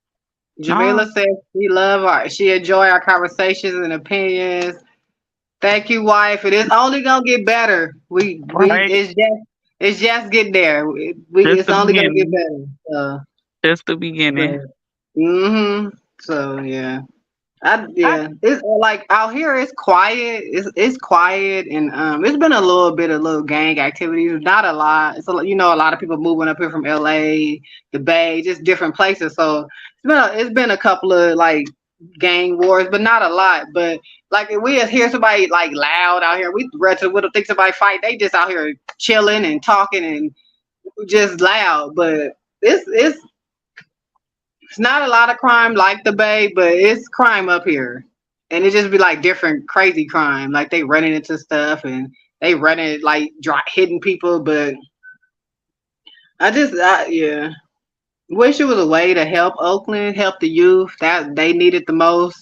No, Jamila says she enjoy our conversations and opinions. Thank you, wife. It is only gonna get better. right. It's just getting there. Just It's the only gonna get beginning. better. So, Just the beginning. hmm so yeah. I It's like out here. It's quiet. It's quiet, and it's been a little gang activities. Not a lot. A lot of people moving up here from LA, the Bay, just different places. So it's been a couple of like gang wars, but not a lot. But like if we hear somebody like loud out here, we rather would think somebody fight. They just out here chilling and talking and just loud. But it's not a lot of crime like the Bay, but it's crime up here. And it just be like different crazy crime. Like they running into stuff and they running like hitting people. But yeah. Wish it was a way to help Oakland, help the youth that they needed the most.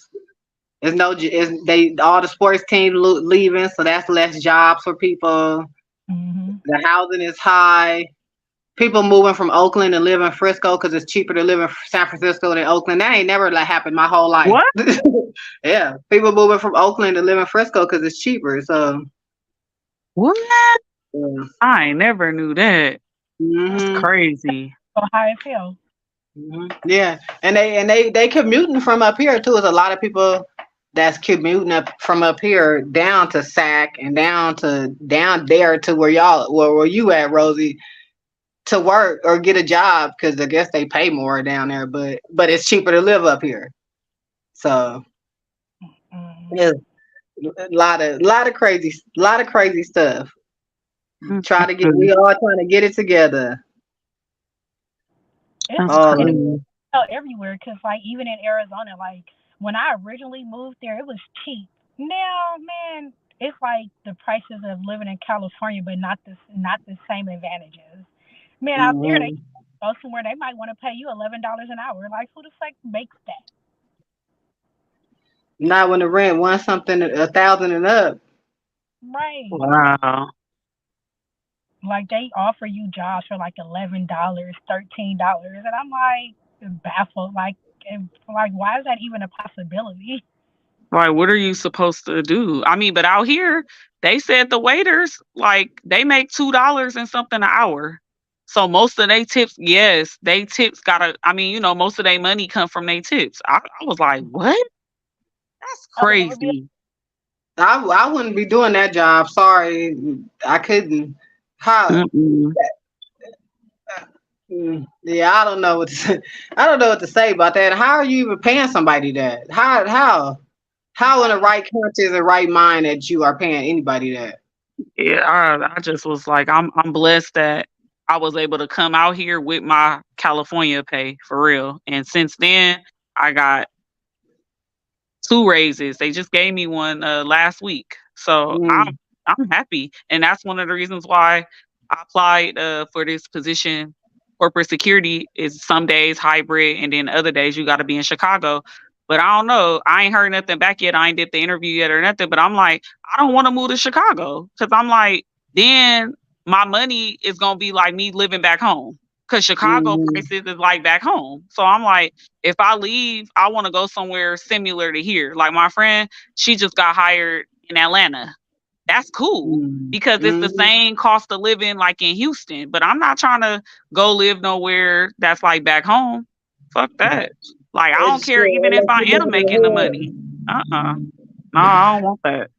They all the sports teams leaving, so that's less jobs for people. mhm. The housing is high. People moving from Oakland to live in Frisco because it's cheaper to live in San Francisco than Oakland. That ain't never like happened my whole life. What? Yeah, people moving from Oakland to live in Frisco because it's cheaper. So What? yeah. I never knew that. That's hmm crazy. So how it feel? Yeah, and they commuting from up here too. There's a lot of people that's commuting up from up here down to Sac and down there to where you at, Rosie, to work or get a job because I guess they pay more down there, but it's cheaper to live up here. So Mm. yeah, a lot of crazy stuff. Mm-mm. We all trying to get it together. It's That's All of it's it. crazy. everywhere because like even in Arizona, like when I originally moved there, it was cheap. Now, man, it's like the prices of living in California, but not the same advantages. Man, out there they hmm go somewhere they might want to pay you $11 an hour. Like who the fuck makes that? Not when the rent wants something 1,000 and up. Right. Wow. Like they offer you jobs for like $11, $13, and I'm like baffled. Like why is that even a possibility? Like, what are you supposed to do? I mean, but out here, they said the waiters, like, they make $2 and something an hour. So most of they tips, yes, they tips gotta, I mean, most of their money come from their tips. I was like, what? That's I would never be. crazy. I wouldn't be doing that job. Sorry, I couldn't. How? Mm-mm. Yeah, I don't know what to say. I don't know what to say about that. How are you even paying somebody that? How in the right conscience and right mind that you are paying anybody that? Yeah, I just was like, I'm blessed that I was able to come out here with my California pay for real. And since then, I got two raises. They just gave me one last week, so Mm, I'm happy, and that's one of the reasons why I applied for this position. Corporate security is some days hybrid, and then other days you got to be in Chicago. But I don't know. I ain't heard nothing back yet. I ain't did the interview yet or nothing. But I'm like, I don't want to move to Chicago because I'm like, then my money is gonna be like me living back home because Chicago mm, prices is like back home. So I'm like, if I leave, I want to go somewhere similar to here. Like my friend, she just got hired in Atlanta. That's cool mm, because it's the mm. same cost of living like in Houston. But I'm not trying to go live nowhere that's like back home. Fuck that. Like I don't It's care true. even It if lets I you live am in making the the money. No, I don't want that.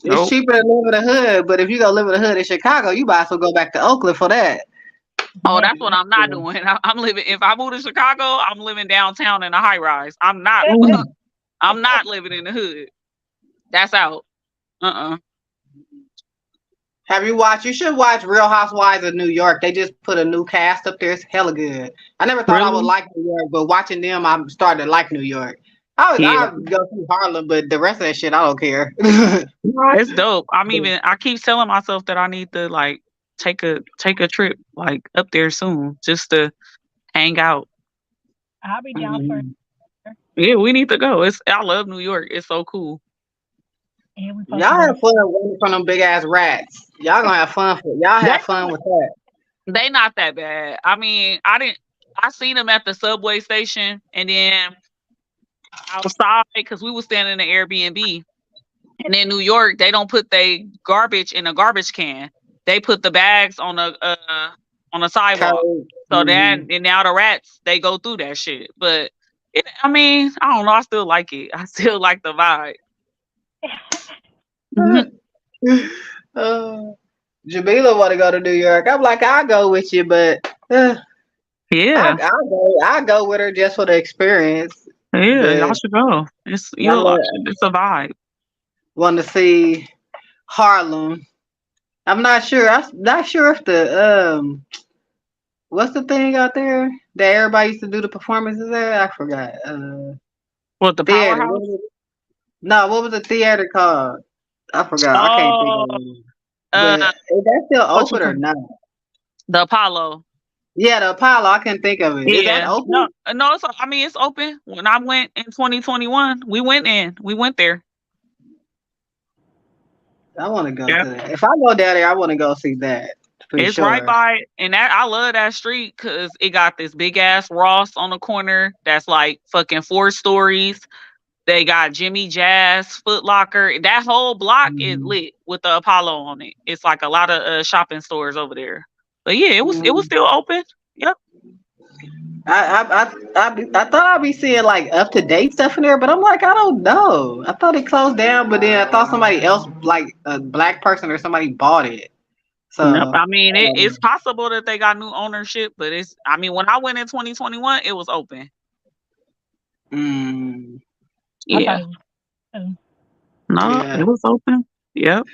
It's Nope. cheaper to live in the hood, but if you go live in the hood in Chicago, you might as well go back to Oakland for that. Oh, that's what I'm not doing. I'm living. If I move to Chicago, I'm living downtown in a high rise. I'm not. Mm. I'm not living in the hood. That's out. Have you watched? You should watch Real Housewives of New York. They just put a new cast up there. It's hella good. I never thought I would Really? like New York, but watching them, I started to like New York. Yeah. I go through Harlem, but the rest of that shit, I don't care. It's dope. I keep telling myself that I need to like take a trip like up there soon just to hang out. I'll be down for it. Yeah, we need to go. I love New York. It's so cool. And we Y'all have fun running from them big ass rats. Y'all gonna have fun. Y'all have fun with that. They not that bad. I mean, I seen them at the subway station and then outside because we was standing in the Airbnb. And in New York, they don't put their garbage in a garbage can. They put the bags on a sidewalk. So that and now the rats they go through that shit. But I mean, I don't know. I still like it. I still like the vibe. Jamila want to go to New York. I'm like, I'll go with you, but yeah, I'll go with her just for the experience. Yeah, y'all should go. It's a vibe. Want to see Harlem. I'm not sure. I'm not sure if the what's the thing out there that everybody used to do the performances at? I forgot. What, the theater? Powerhouse? No, what was the theater called? I forgot. I can't think of it. But is that still open or not? The Apollo. Yeah, the Apollo. I can't think of it. Yeah. Is that open? No, it's open. When I went in 2021, we went there. I want to go to that. If I go down there, I want to go see that. It's sure. right by, and I love that street because it got this big ass Ross on the corner that's like fucking 4 stories. They got Jimmy Jazz, Foot Locker. That whole block is lit with the Apollo on it. It's like a lot of shopping stores over there. But yeah, it was still open. Yep. I thought I'd be seeing like up to date stuff in there, but I'm like, I don't know. I thought it closed down, but then I thought somebody else, like a black person or somebody, bought it. So nope. I mean, it's possible that they got new ownership, but when I went in 2021, it was open. Yeah. It was open. Yep.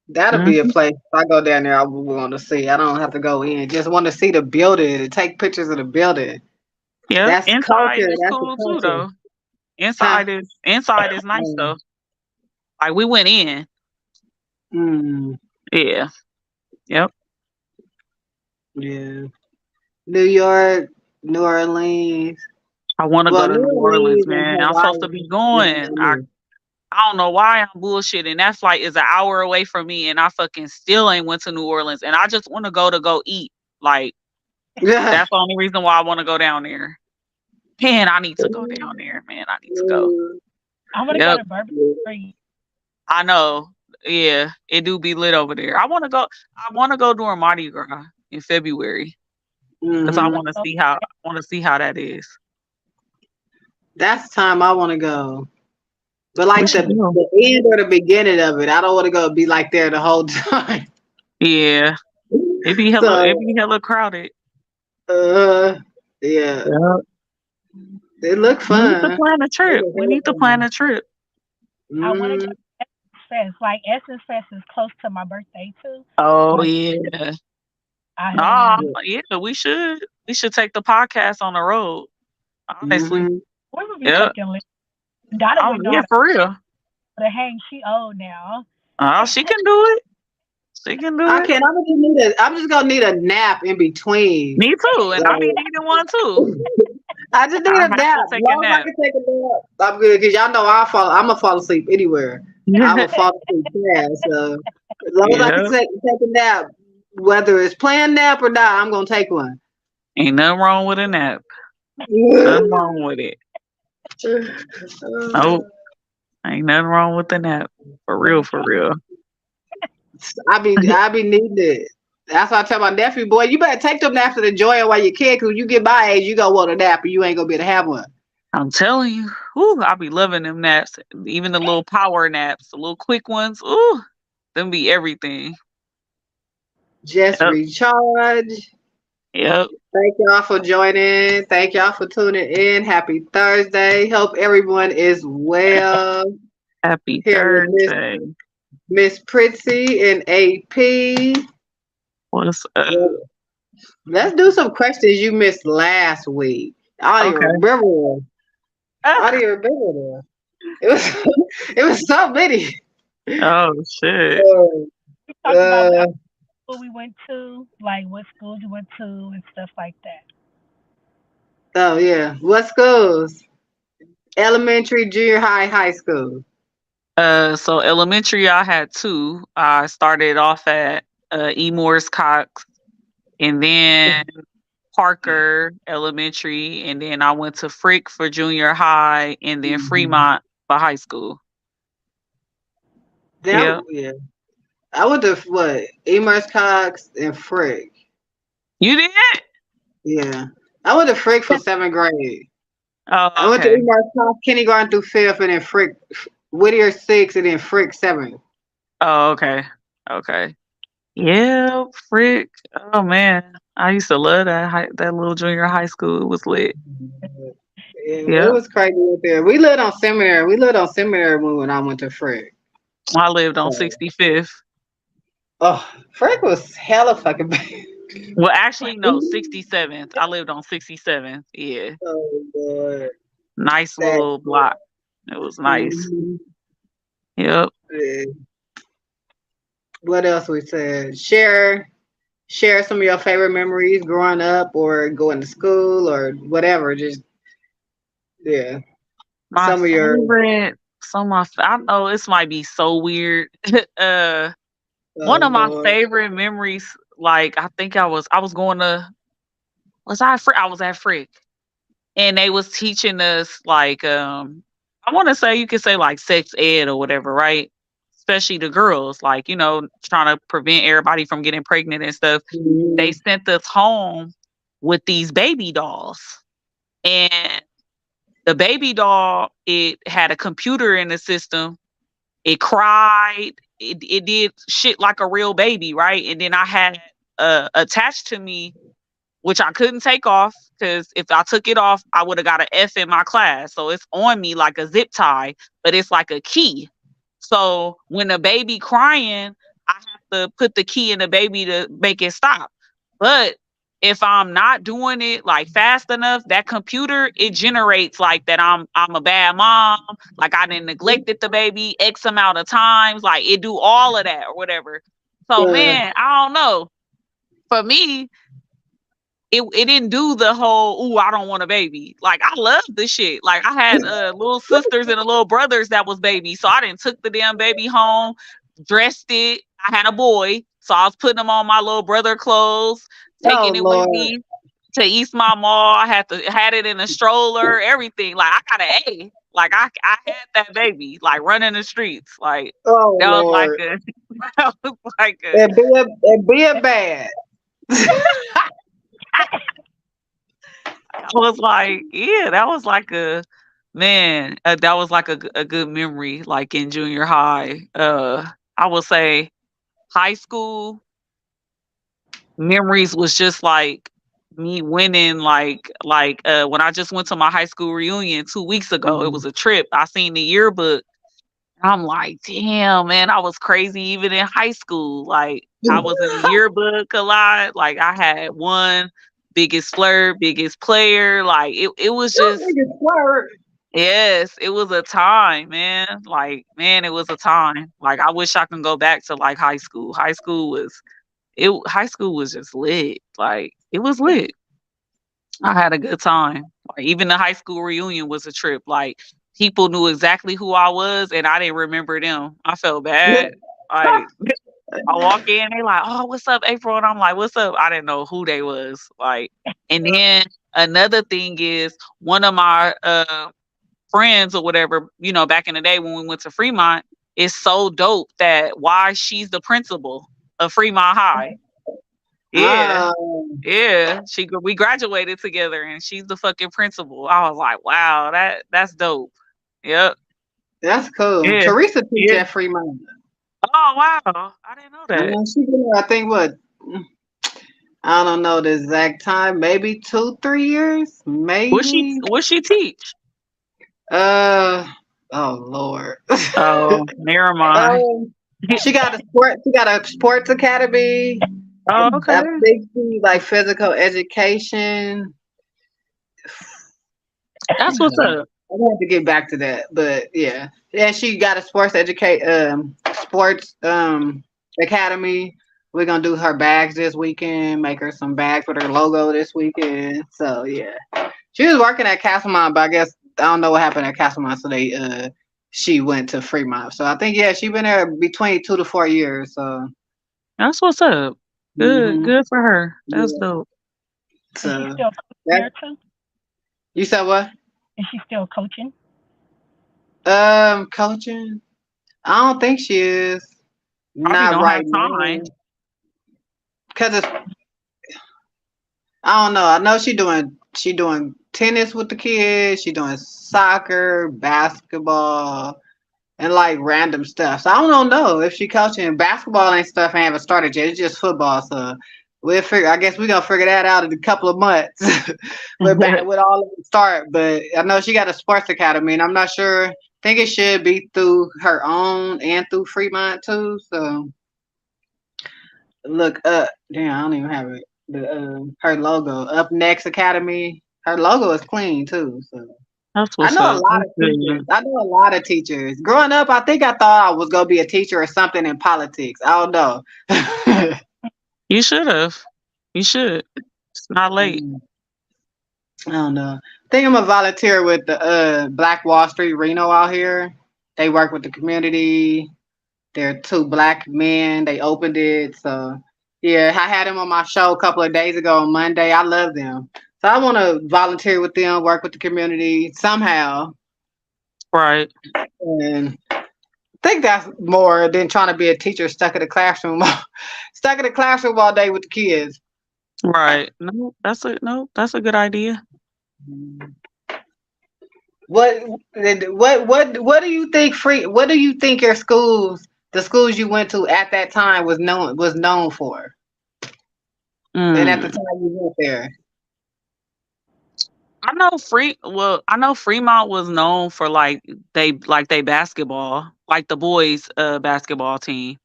That'll be a place. If I go down there, I would want to see. I don't have to go in. Just want to see the building and take pictures of the building. Yeah, that's inside culture. is That's cool too, though. Inside is nice though. Like we went in. Yeah. Yep. Yeah. New York, New Orleans. I want to go to New Orleans, man. I'm supposed to be going. I don't know why I'm bullshitting. That flight is an hour away from me, and I fucking still ain't went to New Orleans. And I just want to go eat. Like, that's the only reason why I want to go down there. Man, I need to go down there, man. I need to go. I want to go to Bourbon Street. I know. Yeah, it do be lit over there. I want to go during Mardi Gras in February because I want to see how that is. That's the time I want to go. But like the end or the beginning of it, I don't want to go be like there the whole time. Yeah, it be hella crowded. Yeah. It look fun. We need to plan a trip. I want to go to Essence Fest. Like Essence Fest is close to my birthday too. Oh yeah. Yeah, we should take the podcast on the road. Honestly. We would be taking for real. But hey, she old now. Oh, she can do it. She can do it. I'm just gonna need a nap in between. Me too, and I be needing one too. I just need a nap. I can take a nap. I'm good because y'all know I'm gonna fall asleep anywhere. I'm gonna fall asleep fast. So as long as I can take a nap, whether it's planned nap or not, I'm gonna take one. Ain't nothing wrong with a nap. Nothing wrong with it. Nope. Ain't nothing wrong with the nap. For real. I be needing it. That's why I tell my nephew, boy, you better take them naps and enjoy it while you can, because when you get my age, you gonna want a nap and you ain't gonna be able to have one. I'm telling you, I be loving them naps. Even the little power naps, the little quick ones. Ooh, Them be everything. Just Yep. recharge. Yep. Thank y'all for joining. Thank y'all for tuning in. Happy Thursday. Hope everyone is well. Happy Here with Thursday. Miss Pritzy and AP. What's up? Let's do some questions you missed last week. I don't even remember them. I don't even remember them. It was so many. Oh shit. We talked about what school we went to, like what schools you went to and stuff like that. Oh yeah. What schools? Elementary, junior high, high school. So elementary, I had two. I started off at E. Morris Cox, and then Parker Elementary, and then I went to Frick for junior high, and then Fremont for high school. Yeah. I went to what? Emers Cox and Frick. You did? Yeah. I went to Frick for 7th grade. Oh, okay. I went to Emers Cox, kindergarten through 5th, and then Frick, Whittier 6th, and then Frick 7th. Oh, okay. Okay. Yeah, Frick. Oh man, I used to love that little junior high school. It was lit. Yeah, it was crazy up there. We lived on Seminary. When I went to Frick. I lived on 65th. Oh, Frick was hella fucking bad. Well, actually, no, 67th. I lived on 67th. Yeah. Oh, Lord. Nice little block. It was nice. Yep. Yeah. What else we said? Share some of your favorite memories growing up or going to school or whatever. Just My favorite. I know this might be so weird. One of my favorite memories, like I think I was going to I was at Frick, and they was teaching us like I want to say, you could say like sex ed or whatever, right? Especially the girls, like, you know, trying to prevent everybody from getting pregnant and stuff. Mm-hmm. They sent us home with these baby dolls, and the baby doll, it had a computer in the system. It cried. It did shit like a real baby, right? And then I had attached to me, which I couldn't take off, because if I took it off, I would have got an F in my class. So it's on me like a zip tie, but it's like a key. So when the baby crying, I have to put the key in the baby to make it stop. But if I'm not doing it like fast enough, that computer, it generates like that I'm a bad mom, like I didn't neglected the baby X amount of times, like it do all of that or whatever. So man, I don't know. For me, it didn't do the whole, ooh, I don't want a baby. Like I love this shit. Like I had little sisters and little brothers that was babies. So I didn't took the damn baby home, dressed it. I had a boy, so I was putting him on my little brother clothes, taking it with me to East My Mall. I had it in a stroller, everything. Like I got an A. Like I had that baby, like running the streets. Like that was like a and be a bad. I was like, yeah, that was like a man. That was like a good memory, like in junior high. I would say high school memories was just like me winning, like when I just went to my high school reunion 2 weeks ago. It was a trip. I seen the yearbook. I'm like, damn, man, I was crazy even in high school. Like I was in the yearbook a lot. Like I had one biggest flirt, biggest player. Like it was just, yes, it was a time, man. Like, man, it was a time. Like I wish I can go back to like high school. High school was just lit. Like it was lit. I had a good time. Like even the high school reunion was a trip. Like people knew exactly who I was, and I didn't remember them. I felt bad. Like I walk in, they like, "Oh, what's up, April?" And I'm like, "What's up?" I didn't know who they was. Like, and then another thing is one of my friends or whatever, you know, back in the day when we went to Fremont, is so dope that why she's the principal of Fremont High. Yeah. Yeah. We graduated together and she's the fucking principal. I was like, wow, that's dope. Yep. That's cool. Yeah. Teresa teaches at Fremont. Oh wow, I didn't know that. She been there, I think what I don't know the exact time, maybe 2, 3 years, maybe. What she teach? Uh oh Lord. Oh, never mind. um, she got a sports academy. Oh, okay. I think she like physical education. That's what's up. I have to get back to that, but yeah, yeah. She got a sports academy. We're gonna do her bags this weekend. Make her some bags with her logo this weekend. So yeah, she was working at Castlemont, but I guess I don't know what happened at Castlemont. So she went to Fremont. So I think yeah, she been there between 2 to 4 years. So That's what's up. Good, hmm good for her. That's yeah. dope. Is she So still coaching that there too? you said what? Is she still coaching? Coaching. I don't think she is. Probably Not don't have right now. time. Cause it's I don't know. I know she doing tennis with the kids. She doing soccer, basketball, and like random stuff. So I don't know if she coaching basketball and stuff. Ain't haven't started yet. It's just football. So we'll figure. I guess we gonna figure that out in a couple of months. We're back with all of the start. But I know she got a sports academy, and I'm not sure. I think it should be through her own and through Fremont too. So look up. Damn, I don't even have it. The her logo. Up Next Academy. Her logo is clean too. So That's I what's know a up. lot That's of teachers. good. I know a lot of teachers. Growing up, I think I thought I was gonna be a teacher or something in politics. I don't know. You should have. You should. It's not late. Mm, I don't know. I think I'm a volunteer with the Black Wall Street Reno out here. They work with the community. They're two black men. They opened it. So yeah, I had them on my show a couple of days ago on Monday. I love them. So I want to volunteer with them, work with the community somehow. Right. And I think that's more than trying to be a teacher stuck in the classroom, stuck in the classroom all day with the kids. Right. No, that's a good idea. What what do you think free? What do you think your schools, the schools you went to at that time, was known for? And at the Mm. time you went there. I know Fremont was known for they basketball, like the boys basketball team.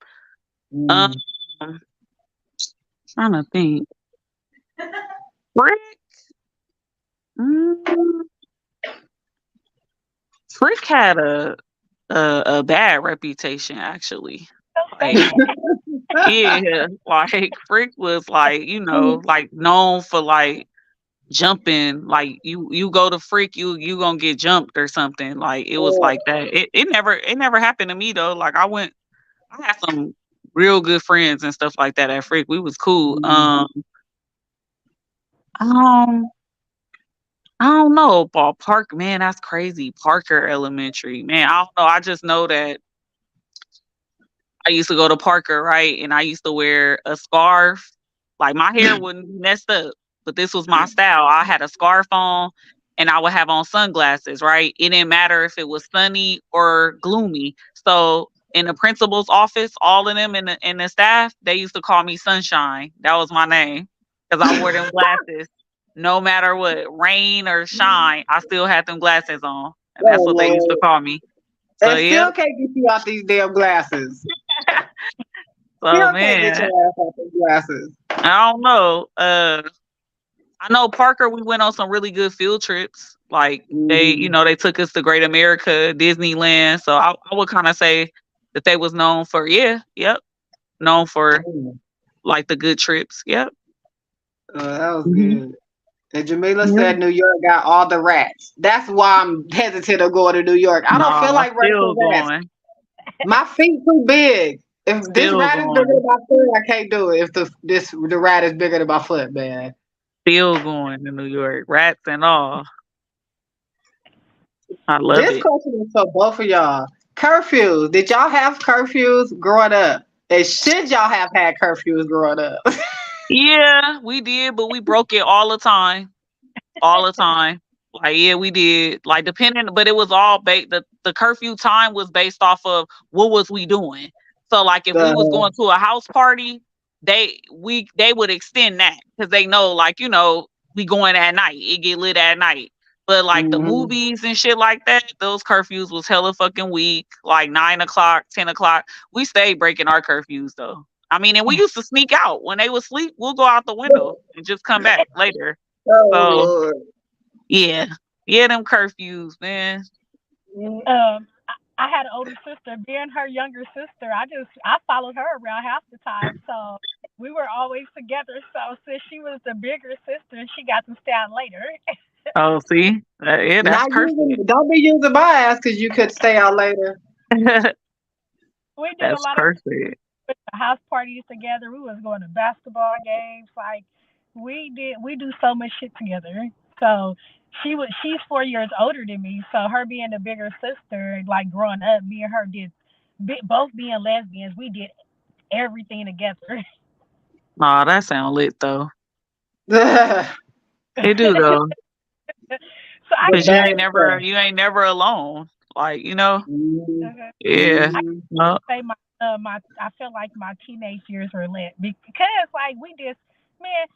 Um Mm. trying to think. Frick, mm, Frick had a bad reputation actually. Don't say Like that. yeah, like Frick was like known for like jumping. Like you go to Frick, you gonna get jumped or something. Like it was like that. It never happened to me though. Like I had some real good friends and stuff like that at Frick. We was cool. Um, I don't know, Ball Park, man, that's crazy. Parker Elementary, man, I don't know. I just know that I used to go to Parker, right? And I used to wear a scarf. Like my hair wouldn't be messed up, but this was my style. I had a scarf on and I would have on sunglasses, right? It didn't matter if it was sunny or gloomy. So in the principal's office, all of them in the staff, they used to call me Sunshine. That was my name because I wore them glasses. No matter what, rain or shine, I still had them glasses on. And that's Oh what they used to Lord. call me. So And yeah. still can't get you out these damn glasses. So Still can't get man, your ass out these glasses. I don't know. I know Parker. We went on some really good field trips. Like Mm-hmm. they took us to Great America, Disneyland. So I would kind of say that they was known for, yeah, yep, known for like the good trips. Yep. That was Hmm. good. And Jamila Yeah. said New York got all the rats. That's why I'm hesitant of going to New York. I don't feel Nah, like still racing rats. going, My feet too big. If this still rat is bigger going, than my foot, I can't do it. If the rat is bigger than my foot, man. still going to New York, rats and all. I love This it. question is for both of y'all. Curfews. Did y'all have curfews growing up? And should y'all have had curfews growing up? Yeah, we did, but we broke it all the time. All the time. Like, yeah, we did. Like, depending, but it was all based. The curfew time was based off of what was we doing. So like if we was Uh, going to a house party, they would extend that because they know like we going at night. It get lit at night. But like the mhm. movies and shit like that, those curfews was hella fucking weak. Like 9 o'clock, 10 o'clock. We stayed breaking our curfews though. I mean, and we used to sneak out when they was asleep. We'll go out the window and just come back later. Oh So Lord. yeah, yeah, them curfews, man. I had an older sister. Being her younger sister, I followed her around half the time. So we were always together. So since she was the bigger sister, she got to stay out later. Oh, see, yeah, that's Not perfect. using, don't be using my ass because you could stay out later. We did a That's lot of perfect. house parties together. We was going to basketball games. Like we do so much shit together. So she's 4 years older than me. So her being the bigger sister, like growing up, me and her did both being lesbians. We did everything together. Oh, that sound lit though. The It do though, So I cause can you say ain't bad never stuff. alone. Like Mhm, yeah, I can mhm. no, say my I feel like my teenage years were lit because like we just man.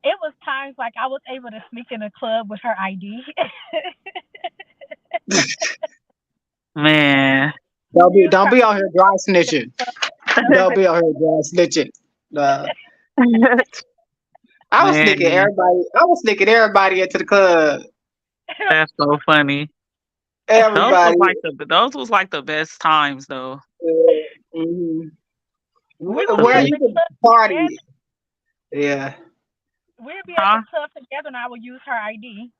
It was times like I was able to sneak in a club with her ID. man. Use Don't her be out here dry snitching. club. Don't be out here dry snitching. Uh, Man, I was sneaking everybody into the club. that's so funny. Everybody. Those was like the best times though. Mhm. We would Where be at you the could club together. party. Yeah. We'd be at the Huh? club together, and I would use her ID.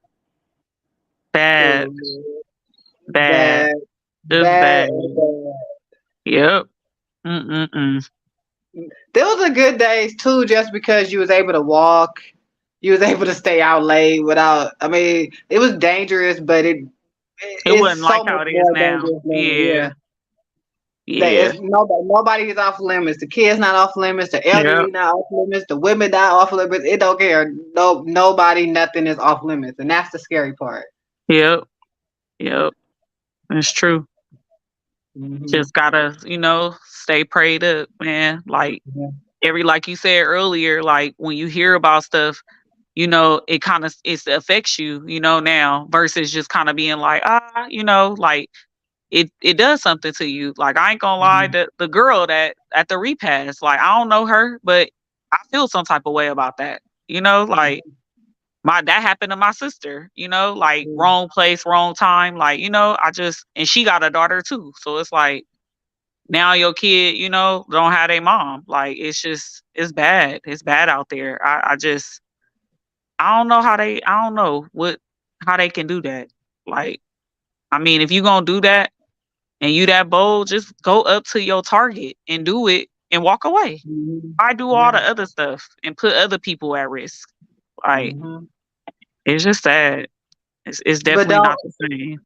Bad, Oh, bad, bad, just bad, bad. bad. Yep. Mm-mm-mm. Those are good days too, just because you was able to walk, you was able to stay out late without. I mean, it was dangerous, but It it's wasn't so like much how it is more now. dangerous now. Yeah, Yeah. Yeah. nobody is off limits. The kids not off limits. The Yep. elderly not off limits. The women not off limits. It don't care. Nobody, nothing is off limits, and that's the scary part. Yep. Yep. It's true. Hmm. Just gotta, stay prayed up, man. Like Yeah. like you said earlier, like when you hear about stuff, it kind of it affects you, now versus just kind of being like, like it does something to you. Like I ain't gonna lie, Mhm. the girl that at the repast, like I don't know her, but I feel some type of way about that. Like my that happened to my sister, like Mhm. wrong place, wrong time. Like, I just and she got a daughter too. So it's like now your kid, don't have a mom. Like it's bad. It's bad out there. I don't know I don't know how they can do that. Like, I mean, if you gonna do that and you that bold, just go up to your target and do it and walk away. Mhm. I do all Yeah. the other stuff and put other people at risk. Like, Mhm. it's just sad. It's But definitely don't. not the same.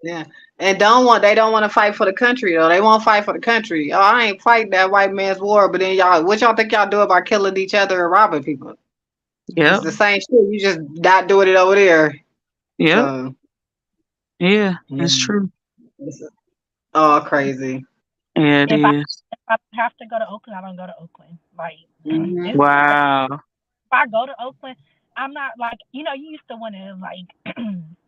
Yeah. And they don't want to fight for the country though. They won't fight for the country. Oh, I ain't fighting that white man's war, but then what y'all think y'all do about killing each other and robbing people? It's Yep. the same shit. You just not doing it over there. Yep. So Yeah. yeah, It's true. it's all crazy. Yeah, it If I is. if I have to go to Oakland, I don't go to Oakland. Like Hmm. it's if Wow. I go to Oakland, I'm not like you used to want to like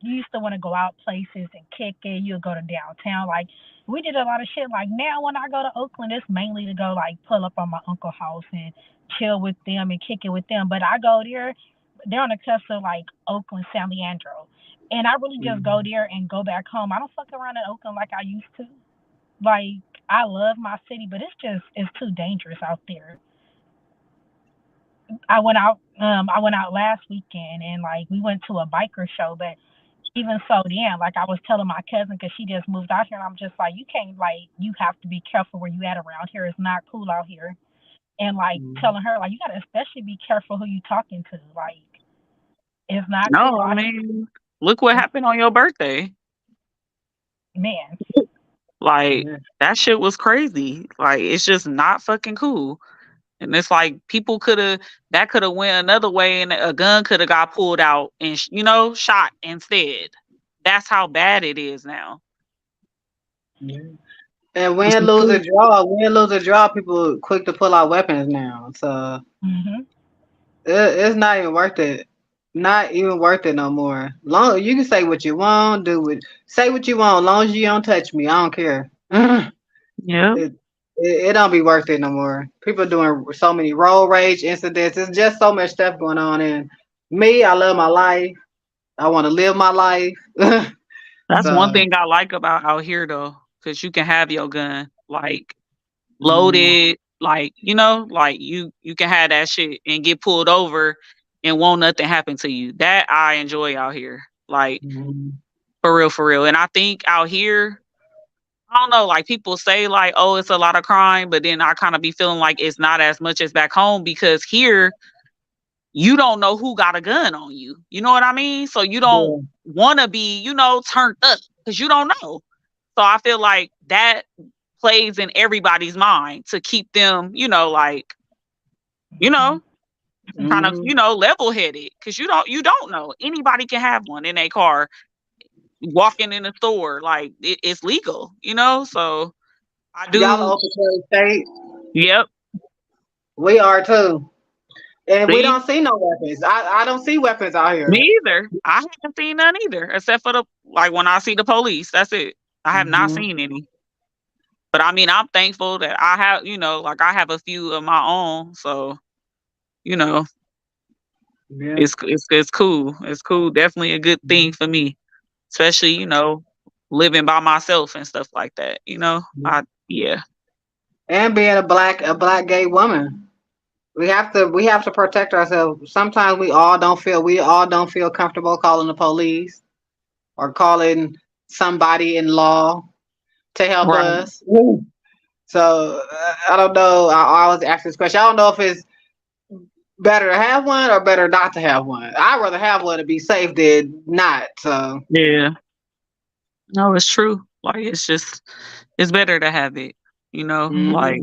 you used to want to go out places and kick it. You'll go to downtown. Like we did a lot of shit. Like now when I go to Oakland, it's mainly to go like pull up on my uncle's house and chill with them and kick it with them. But I go there, they're on the cusp of like Oakland, San Leandro, and I really just go Hmm. there and go back home. I don't fuck around in Oakland like I used to. Like I love my city, but it's too dangerous out there. I went out last weekend and like we went to a biker show, but even so then like I was telling my cousin because she just moved out here and I'm just like you can't like you have to be careful where you at around here. It's not cool out here. And like telling her like you gotta especially be careful who you talking to. Like it's not cool No, I out mean, look what here. happened on your birthday. Man. Like, Yeah. that shit was crazy. Like, it's just not fucking cool. And it's like people that could have went another way and a gun could have got pulled out and, shot instead. That's how bad it is now. Yeah. And Which is cool. win, lose, or draw, people quick to pull out weapons now. So Mhm. it's not even worth it. Not even worth it no more. Long you can say what you want, say what you want, long as you don't touch me. I don't care. it, Yeah, it don't be worth it no more. People doing so many road rage incidents. There's just so much stuff going on. And me, I love my life. I want to live my life. that's one So Mhm. thing I like about out here though, because you can have your gun like mm, loaded, like like you can have that shit and get pulled over and won't nothing happen to you. That I enjoy out here, like mm, for real, for real. And I think out here, I don't know, like people say like, oh, it's a lot of crime, but then I kind of be feeling like it's not as much as back home because here you don't know who got a gun on you. You know what I mean? So you don't yeah. want to be, turned up because you don't know. So I feel like that plays in everybody's mind to keep them, like, you Mhm. know, kind of, Mhm. level headed because you don't know. Anybody can have one in a car walking in a store. Like it's legal. So I Y'all do. open carry state. Yep. We are too. And we See, don't see no weapons. I don't see weapons out me here. either. I haven't seen none either, except for the like when I see the police. That's it. I have not Hmm. seen any. But I mean, I'm thankful that I have, like I have a few of my own. So you know, Yeah. it's cool. It's cool. Definitely a good thing for me, especially living by myself and stuff like that. Yeah. And being a black gay woman. We have to protect ourselves. Sometimes we all don't feel comfortable calling the police or calling somebody in law to help Right. us. So I don't know. I always ask this question. I don't know if it's better to have one or better not to have one. I'd rather have one to be safe than not. So Yeah. No, it's true. Like it's better to have it. Like hmm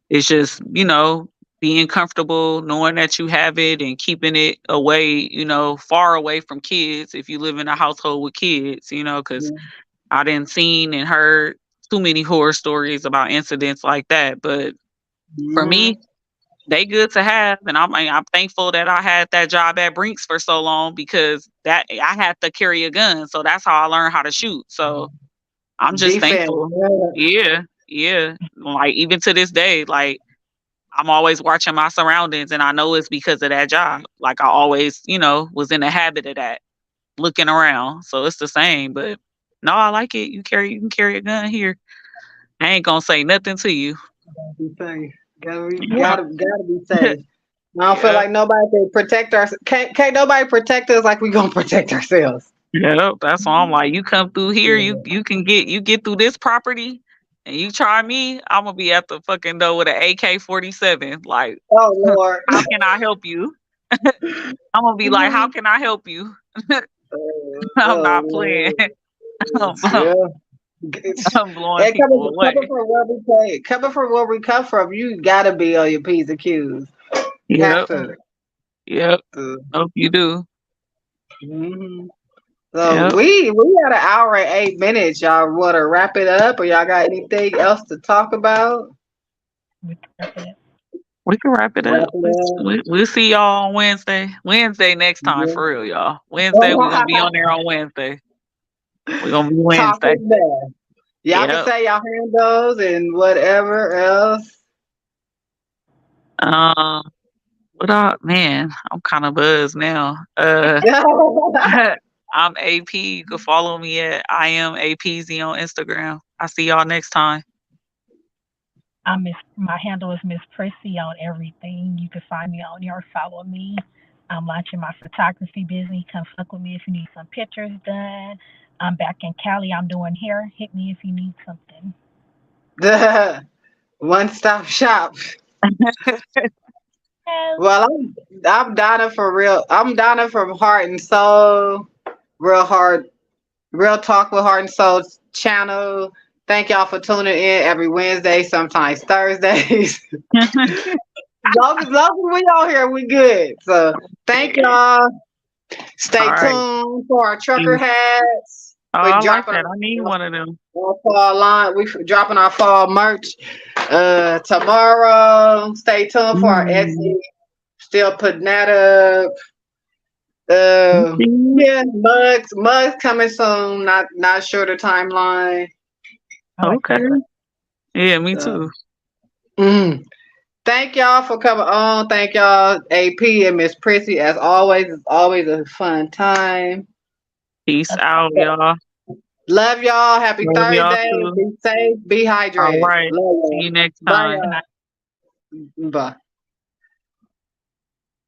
it's just being comfortable, knowing that you have it, and keeping it away. Far away from kids if you live in a household with kids. Because I didn't seen and heard too many horror stories about incidents like that. But for hmm me, they good to have, and I'm thankful that I had that job at Brinks for so long because that I had to carry a gun, so that's how I learned how to shoot. So I'm just defense. thankful. Yeah, yeah. Like even to this day, like I'm always watching my surroundings, and I know it's because of that job. Like I always, was in the habit of that, looking around. So it's the same, but no, I like it. You can carry a gun here. I ain't gonna say nothing to you. Be safe. Gotta be, Yeah. gotta be safe. I don't feel Yeah. like nobody can protect us. Can't nobody protect us like we gonna protect ourselves. Yeah, that's why I'm like, you come through here, you get through this property, and you try me, I'm gonna be at the fucking door with an AK-47. Like, Oh Lord. how can I help you? I'm gonna be like, how can I help you? I'm Oh not playing. Lord. I'm, Yeah. I'm blowing And people away. coming from where we come from, you gotta be on your P's and Q's. Have Yep, to. yep. Uh, Hope you do. hmm So Yep. we had an hour and 8 minutes. Y'all want to wrap it up, or y'all got anything else to talk about? We can wrap it up. We can wrap it Wrap up. it We'll see y'all on Wednesday. Wednesday next time, up. for real, y'all. Wednesday, we're gonna be on there on Wednesday. We're gonna be Talk Wednesday. is there. Y'all can Yep. say y'all handles and whatever else. Um, what up, man? I'm kind of buzzed now. I'm AP. You can follow me at I am APZ on Instagram. I see y'all next time. My handle is Miss Prissy on everything. You can find me on there or follow me. I'm launching my photography business. Come fuck with me if you need some pictures done. I'm back in Cali. I'm doing hair. Hit me if you need something. One stop shop. Yes. Well, I'm Donna for real. I'm Donna from Heart and Soul. Real hard, real talk with Heart and Soul channel. Thank y'all for tuning in every Wednesday, sometimes Thursdays. Long as we all here, we good. So thank Yeah. y'all. Stay All right. tuned for our trucker hats. Oh, We're I like dropping that. I need one of them. our fall line. We dropping our fall merch tomorrow. Stay tuned for our Etsy. Still putting that up. Yeah, mugs coming soon. Not sure the timeline. Okay. Yeah, me So, too. Thank y'all for coming on. Thank y'all, AP and Miss Prissy. As always, it's always a fun time. Peace out, y'all. Love y'all. Happy Love y'all Thursday. too. Be safe. Be hydrated. All right. Love See y'all. you next Bye, time. y'all. Bye.